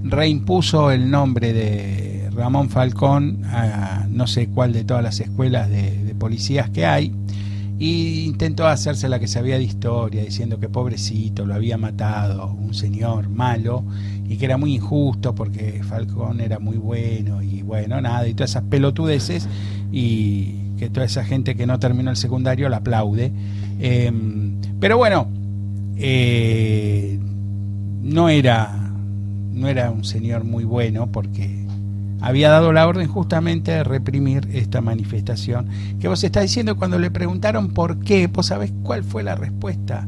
reimpuso el nombre de Ramón Falcón a no sé cuál de todas las escuelas de policías que hay, y intentó hacerse la que sabía de historia, diciendo que pobrecito, lo había matado un señor malo y que era muy injusto porque Falcón era muy bueno y bueno, nada, y todas esas pelotudeces, y que toda esa gente que no terminó el secundario la aplaude. Pero bueno, no era un señor muy bueno, porque había dado la orden justamente de reprimir esta manifestación que vos estás diciendo. Cuando le preguntaron por qué, ¿vos sabés cuál fue la respuesta?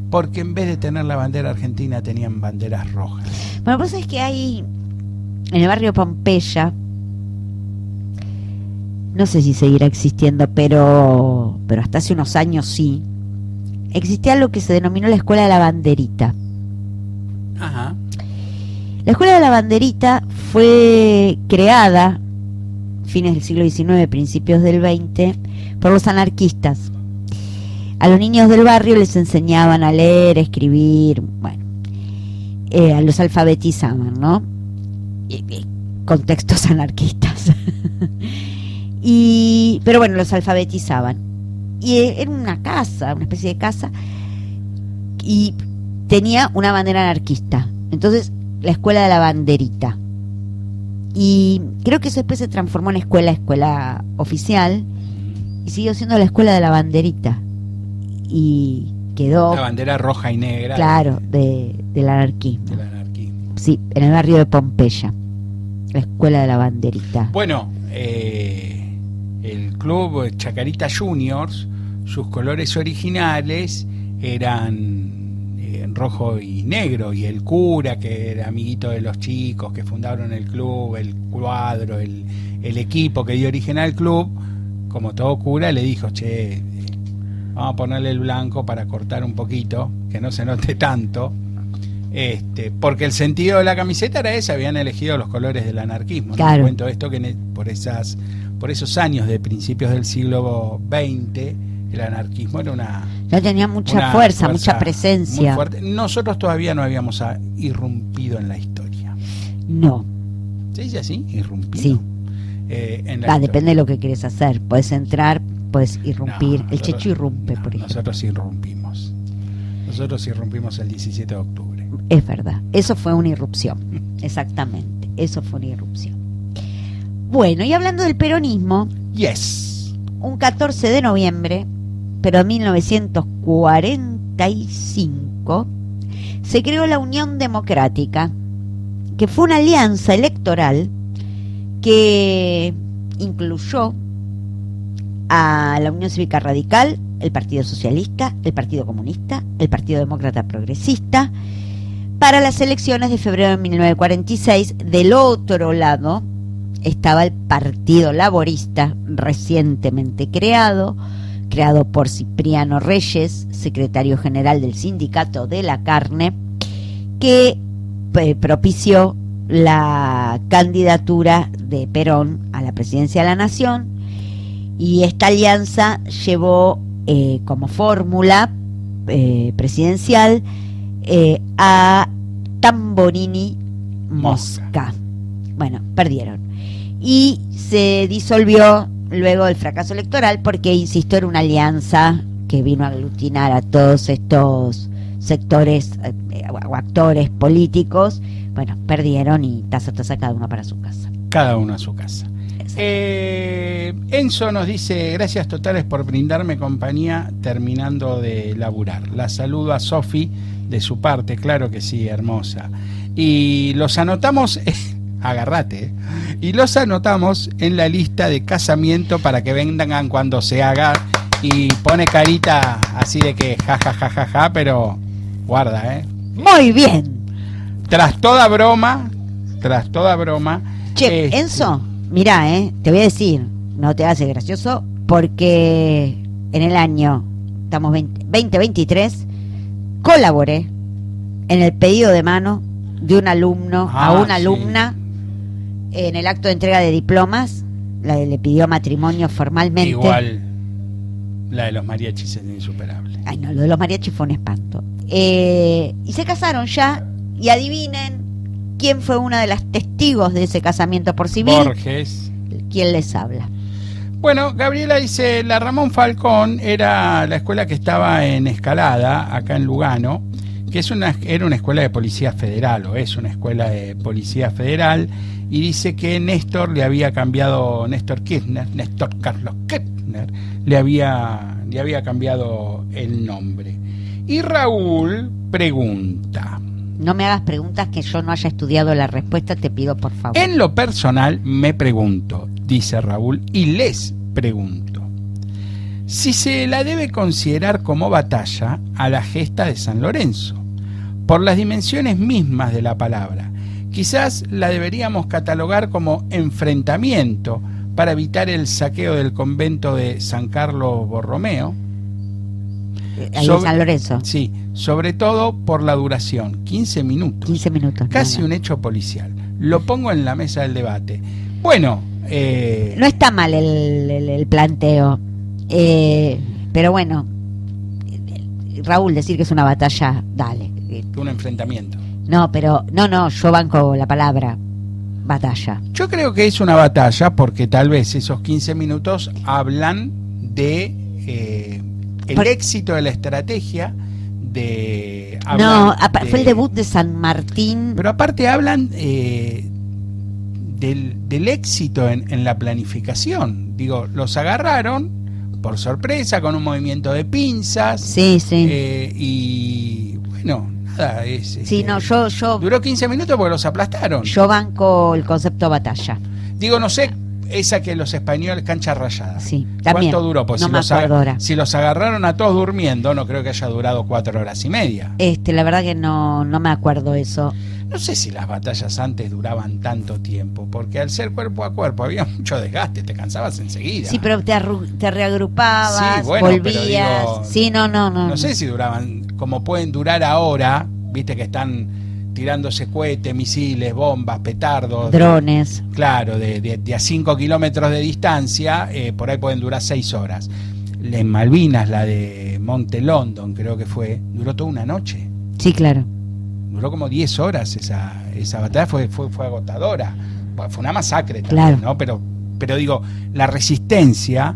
Porque en vez de tener la bandera argentina tenían banderas rojas.
Bueno, vos sabés que hay en el barrio Pompeya, no sé si seguirá existiendo, pero hasta hace unos años sí, existía lo que se denominó la Escuela de la Banderita.
Ajá.
La Escuela de la Banderita fue creada fines del siglo XIX, principios del XX, por los anarquistas. A los niños del barrio les enseñaban a leer, a escribir, bueno, los alfabetizaban, ¿no? Contextos anarquistas. Pero bueno, los alfabetizaban. Y era una casa, una especie de casa, y tenía una bandera anarquista. Entonces, la Escuela de la Banderita. Y creo que eso después se transformó en escuela oficial, y siguió siendo la Escuela de la Banderita. Y quedó
la bandera roja y negra.
Claro, del anarquismo.
Del anarquismo.
Sí, en el barrio de Pompeya. La Escuela de la Banderita.
Bueno, el club Chacarita Juniors, sus colores originales eran rojo y negro, y el cura, que era amiguito de los chicos que fundaron el club, el cuadro, el equipo que dio origen al club, como todo cura, le dijo, che, vamos a ponerle el blanco para cortar un poquito, que no se note tanto, porque el sentido de la camiseta era ese, habían elegido los colores del anarquismo.
Claro.
¿No? Cuento esto que por esos años de principios del siglo XX, el anarquismo era
ya tenía mucha fuerza, mucha presencia.
Muy fuerte. Nosotros todavía no habíamos irrumpido en la historia.
No.
¿Se dice así? Irrumpido.
Sí.
historia.
Depende de lo que quieres hacer. Puedes entrar, puedes irrumpir.
No,
el Checho irrumpe, por ejemplo.
Nosotros irrumpimos. Nosotros irrumpimos el 17 de octubre.
Es verdad. Eso fue una irrupción. Exactamente. Eso fue una irrupción. Bueno, y hablando del peronismo.
Yes.
Un 14 de noviembre, pero de 1945, se creó la Unión Democrática, que fue una alianza electoral que incluyó a la Unión Cívica Radical, el Partido Socialista, el Partido Comunista, el Partido Demócrata Progresista, para las elecciones de febrero de 1946. Del otro lado estaba el Partido Laborista, recientemente creado por Cipriano Reyes, secretario general del Sindicato de la Carne, que propició la candidatura de Perón a la presidencia de la Nación, y esta alianza llevó como fórmula presidencial a Tamborini Mosca. Bueno, perdieron. Y se disolvió luego del fracaso electoral porque, insisto, era una alianza que vino a aglutinar a todos estos sectores o actores políticos. Bueno, perdieron y taza cada uno para su casa.
Cada uno a su casa. Enzo nos dice: gracias totales por brindarme compañía terminando de laburar. La saludo a Sofi de su parte, claro que sí, hermosa. Y los anotamos, agárrate, y los anotamos en la lista de casamiento para que vengan cuando se haga. Y pone carita así de que ja, ja, ja, ja, ja, pero guarda,
Muy bien.
Tras toda broma.
Che, Enzo, mirá, te voy a decir, no te hace gracioso, porque en el año, estamos 2023, colaboré en el pedido de mano de un alumno a una alumna en el acto de entrega de diplomas. Le pidió matrimonio formalmente.
Igual la de los mariachis es insuperable.
Ay, no, lo de los mariachis fue un espanto. Y se casaron ya, y adivinen quién fue una de las testigos de ese casamiento por civil.
Borges.
¿Quién les habla?
Bueno, Gabriela dice: la Ramón Falcón era la escuela que estaba en Escalada, acá en Lugano, que era una escuela de policía federal, o es una escuela de policía federal, y dice que Néstor Carlos Kirchner le había cambiado el nombre. Y Raúl pregunta.
No me hagas preguntas que yo no haya estudiado la respuesta, te pido por favor.
En lo personal me pregunto, dice Raúl, y les pregunto, si se la debe considerar como batalla a la gesta de San Lorenzo, por las dimensiones mismas de la palabra. Quizás la deberíamos catalogar como enfrentamiento para evitar el saqueo del convento de San Carlos Borromeo.
Ahí en San Lorenzo.
Sí, sobre todo por la duración, 15 minutos.
15 minutos.
Casi un hecho policial. Lo pongo en la mesa del debate. Bueno.
No está mal el planteo. Pero bueno, Raúl, decir que es una batalla, dale.
Un enfrentamiento.
No, pero yo banco la palabra batalla.
Yo creo que es una batalla porque tal vez esos 15 minutos hablan de el éxito de la estrategia de...
Fue el debut de San Martín.
Pero aparte hablan del éxito en la planificación. Digo, los agarraron por sorpresa con un movimiento de pinzas.
Sí.
Y bueno, nada,
yo
duró 15 minutos porque los aplastaron.
Yo banco el concepto batalla.
Digo, no sé, esa que los españoles, cancha rayada.
Sí, también.
¿Cuánto duró? Pues
no
si los agarraron a todos durmiendo, no creo que haya durado 4 horas y media.
La verdad que no me acuerdo eso.
No sé si las batallas antes duraban tanto tiempo, porque al ser cuerpo a cuerpo había mucho desgaste, te cansabas enseguida.
Sí, pero te reagrupabas,
sí, bueno,
volvías.
Pero digo,
sí, no.
No sé si duraban como pueden durar ahora, viste que están tirándose cohetes, misiles, bombas, petardos.
Drones.
Claro, de a 5 kilómetros de distancia, por ahí pueden durar 6 horas. En Malvinas, la de Monte London, creo que fue, duró toda una noche.
Sí, claro.
Duró como 10 horas esa batalla, fue agotadora. Bueno, fue una masacre
claro.
también, ¿no? Pero digo, la resistencia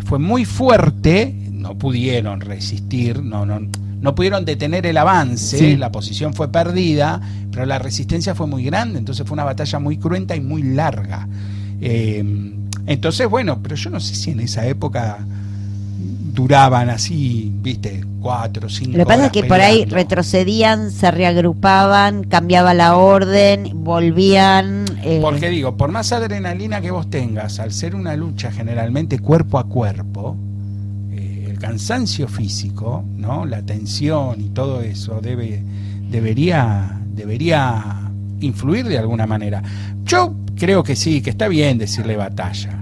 fue muy fuerte, no pudieron resistir, no pudieron detener el avance, sí. La posición fue perdida, pero la resistencia fue muy grande, entonces fue una batalla muy cruenta y muy larga. Entonces, bueno, pero yo no sé si en esa época duraban así, viste, 4 o 5 horas.
Lo que pasa es que
peleando.
por ahí retrocedían, se reagrupaban, cambiaba la orden, volvían.
Porque digo, por más adrenalina que vos tengas, al ser una lucha generalmente cuerpo a cuerpo, el cansancio físico, ¿no? La tensión y todo eso debería influir de alguna manera. Yo creo que sí, que está bien decirle batalla.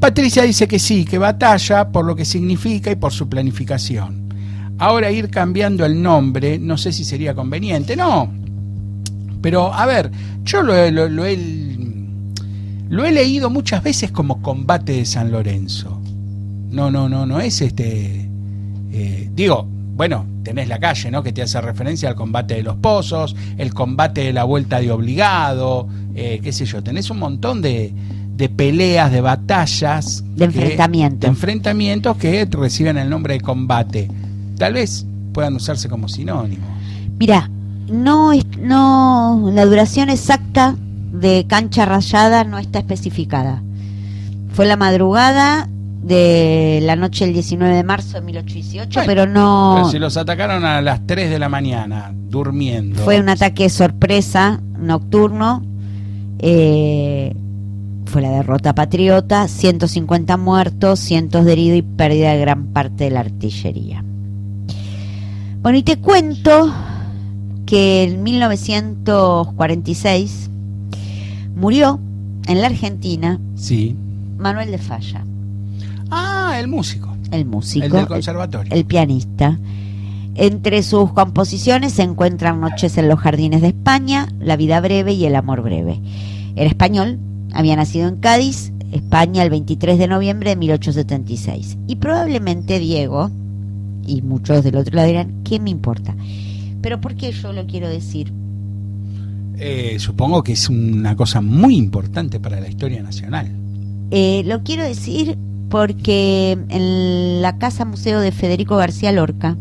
Patricia dice que sí, que batalla por lo que significa y por su planificación. Ahora ir cambiando el nombre, no sé si sería conveniente. No, Pero, a ver, yo lo he leído muchas veces como Combate de San Lorenzo. No es digo, bueno, tenés La Calle, ¿no? Que te hace referencia al combate de los pozos, el combate de la vuelta de obligado, qué sé yo, tenés un montón de peleas, de batallas,
de
enfrentamientos que reciben el nombre de combate. Tal vez puedan usarse como sinónimos.
Mira, no, la duración exacta de Cancha Rayada no está especificada. Fue la madrugada de la noche del 19 de marzo de 1818,
bueno,
pero no...
Pero si los atacaron a las 3 de la mañana, durmiendo.
Fue un ataque sorpresa, nocturno, fue la derrota patriota, 150 muertos, cientos de heridos y pérdida de gran parte de la artillería. Bueno, y te cuento que en 1946 murió en la Argentina,
sí,
Manuel de Falla.
Ah, el músico.
El músico.
El del conservatorio.
El pianista. Entre sus composiciones se encuentran Noches en los jardines de España, La vida breve y El amor breve. Era español, había nacido en Cádiz, España, el 23 de noviembre de 1876. Y probablemente Diego, y muchos del otro lado dirán, ¿qué me importa? Pero ¿por qué yo lo quiero decir?
Supongo que es una cosa muy importante para la historia nacional.
Lo quiero decir porque en la Casa Museo de Federico García Lorca,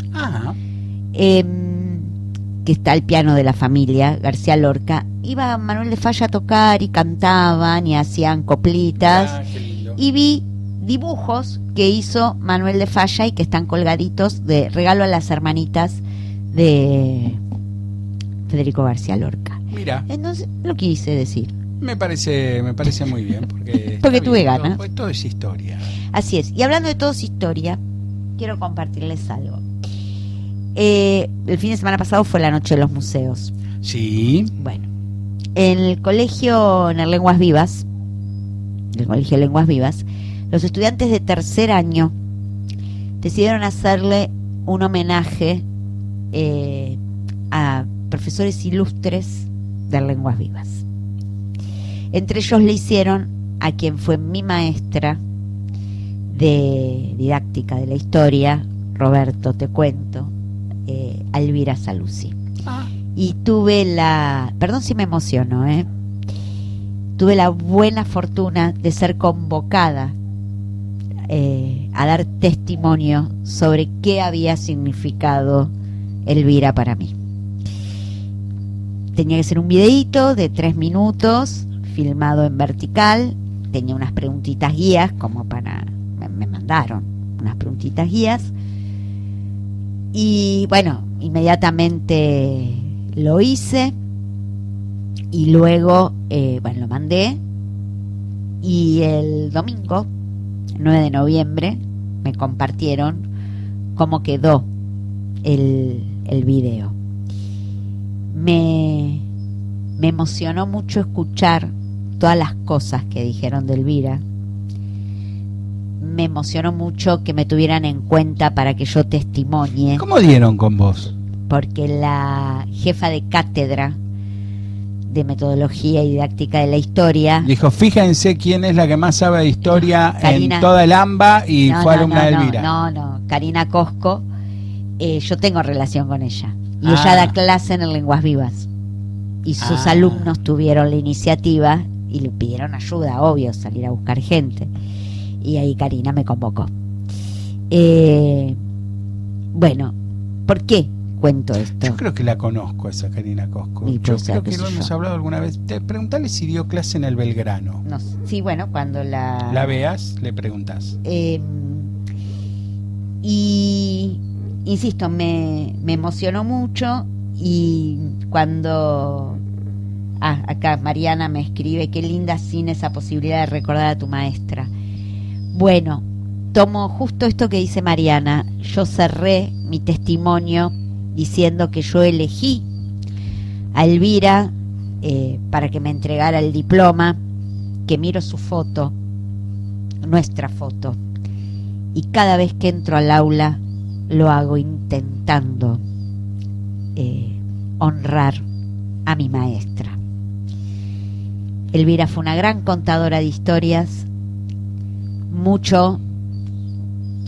que está el piano de la familia García Lorca, iba Manuel de Falla a tocar y cantaban y hacían coplitas, y vi dibujos que hizo Manuel de Falla y que están colgaditos de regalo a las hermanitas de Federico García Lorca.
Mira,
entonces lo quise decir.
Me parece muy bien porque
tuve ganas.
Pues todo es historia.
Así es. Y hablando de todo es historia, quiero compartirles algo. El fin de semana pasado fue la noche de los museos.
Sí.
Bueno, en el colegio, en el Lenguas Vivas, el colegio Lenguas Vivas, los estudiantes de tercer año decidieron hacerle un homenaje a profesores ilustres de Lenguas Vivas. Entre ellos le hicieron a quien fue mi maestra de didáctica de la historia, Roberto, te cuento, Elvira Saluzzi. Y tuve perdón si me emociono, tuve la buena fortuna de ser convocada a dar testimonio sobre qué había significado Elvira para mí. Tenía que ser un videíto de 3 minutos, filmado en vertical, tenía unas preguntitas guías, como me mandaron unas preguntitas guías, y bueno, inmediatamente lo hice, y luego, lo mandé, y el domingo, 9 de noviembre, me compartieron cómo quedó el video. Me emocionó mucho escuchar todas las cosas que dijeron de Elvira. Me emocionó mucho que me tuvieran en cuenta para que yo testimonie.
¿Cómo dieron con vos?
Porque la jefa de cátedra de metodología y didáctica de la historia
dijo, fíjense quién es la que más sabe de historia
Karina,
en toda el AMBA, y fue alumna de Elvira.
No, Karina Cosco. Yo tengo relación con ella. Y ella da clase en el Lenguas Vivas. Y sus alumnos tuvieron la iniciativa y le pidieron ayuda, obvio, salir a buscar gente. Y ahí Karina me convocó. Bueno, ¿por qué cuento esto?
Yo creo que la conozco, esa Karina Cosco. Yo creo que lo hemos hablado alguna vez. Preguntale si dio clase en el Belgrano.
No, sí, bueno, cuando la
veas, le preguntás.
Y insisto, me emocionó mucho. Y cuando acá Mariana me escribe, qué linda sin esa posibilidad de recordar a tu maestra. Bueno, tomo justo esto que dice Mariana. Yo cerré mi testimonio diciendo que yo elegí a Elvira para que me entregara el diploma, que miro su foto, nuestra foto, y cada vez que entro al aula lo hago intentando honrar a mi maestra. Elvira fue una gran contadora de historias, mucho,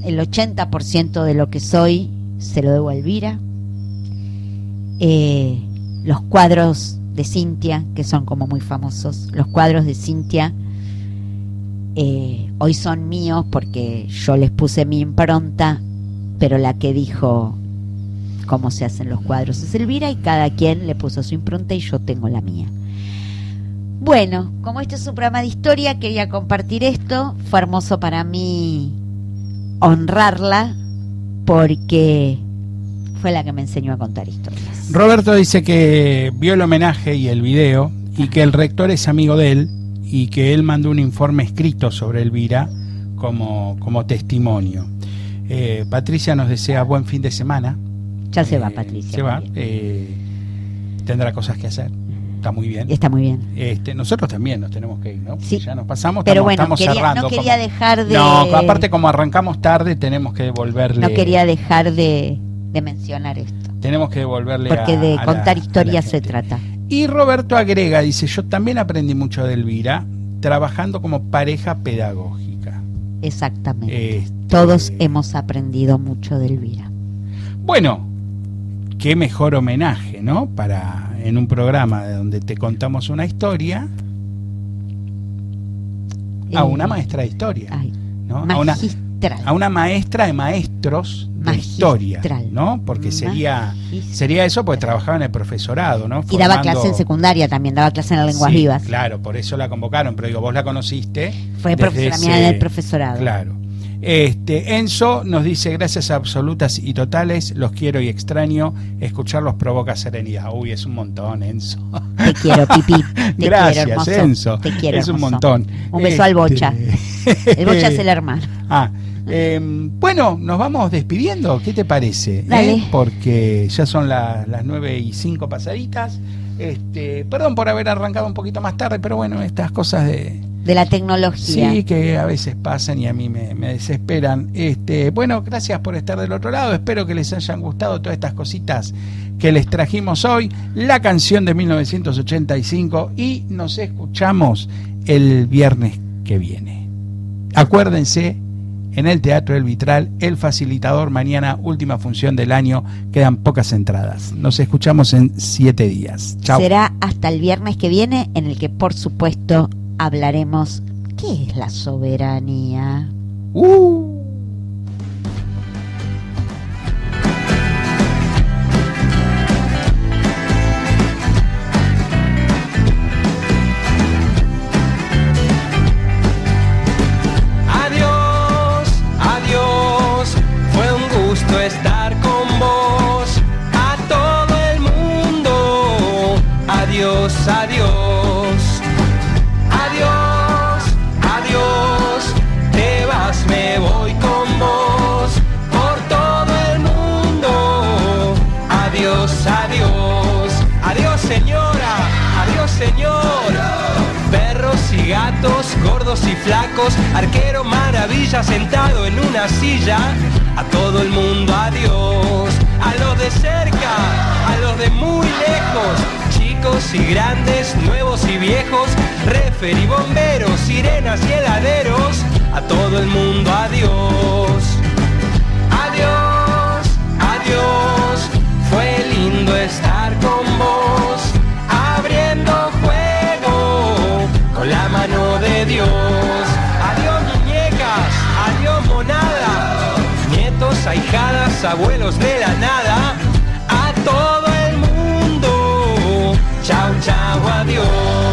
el 80% de lo que soy se lo debo a Elvira. Los cuadros de Cintia, que son como muy famosos, los cuadros de Cintia hoy son míos porque yo les puse mi impronta, pero la que dijo cómo se hacen los cuadros es Elvira, y cada quien le puso su impronta y yo tengo la mía. Bueno, como este es un programa de historia, quería compartir esto. Fue hermoso para mí honrarla porque fue la que me enseñó a contar historias.
Roberto dice que vio el homenaje y el video y que el rector es amigo de él y que él mandó un informe escrito sobre Elvira como testimonio. Patricia nos desea buen fin de semana.
Ya se va, Patricia.
Se va. Tendrá cosas que hacer. Está muy bien.
Está muy bien.
Nosotros también nos tenemos que ir, ¿no?
Sí.
Ya nos pasamos,
pero bueno,
estamos cerrando.
No quería dejar de...
No, aparte como arrancamos tarde, tenemos que devolverle...
No quería dejar de mencionar esto.
Tenemos que devolverle
porque de contar historias se trata.
Y Roberto agrega, dice, yo también aprendí mucho de Elvira trabajando como pareja pedagógica.
Exactamente. Todos hemos aprendido mucho de Elvira.
Bueno, qué mejor homenaje, ¿no? Para en un programa donde te contamos una historia a una maestra de historia, ¿no?
Magistral.
A una maestra de maestros de historia, ¿no? Porque sería eso, porque trabajaba en el profesorado, ¿no?
Y daba clase en secundaria también, daba clase en lenguas vivas.
Claro, por eso la convocaron, pero digo, vos la conociste.
Fue profesora mía en el profesorado.
Claro. Enzo nos dice, gracias absolutas y totales, los quiero y extraño, escucharlos provoca serenidad. Uy, es un montón, Enzo.
Te quiero, Pipi.
Gracias,
quiero,
Enzo.
Te quiero,
es
hermoso.
un montón.
Un beso al Bocha. El Bocha es el hermano.
Bueno, nos vamos despidiendo. ¿Qué te parece?
Dale.
Porque ya son las 9:05 pasaditas. Perdón por haber arrancado un poquito más tarde, pero bueno, estas cosas de la tecnología. Sí, que a veces pasan y a mí me desesperan. Bueno, gracias por estar del otro lado. Espero que les hayan gustado todas estas cositas que les trajimos hoy. La canción de 1985 y nos escuchamos el viernes que viene. Acuérdense, en el Teatro El Vitral, El Facilitador, mañana, última función del año. Quedan pocas entradas. Nos escuchamos en 7 días. Chao.
Será hasta el viernes que viene, en el que, por supuesto, hablaremos ¿qué es la soberanía?
Adiós, adiós, fue un gusto estar con vos. A todo el mundo, adiós, adiós. Señor, perros y gatos, gordos y flacos, arquero maravilla sentado en una silla, a todo el mundo adiós, a los de cerca, a los de muy lejos, chicos y grandes, nuevos y viejos, refer y bomberos, sirenas y heladeros, a todo el mundo adiós, adiós, adiós, fue lindo estar con vos. Abriendo juego con la mano de Dios. Adiós muñecas, adiós monada, nietos, ahijadas, abuelos de la nada. A todo el mundo, chau, chau, adiós.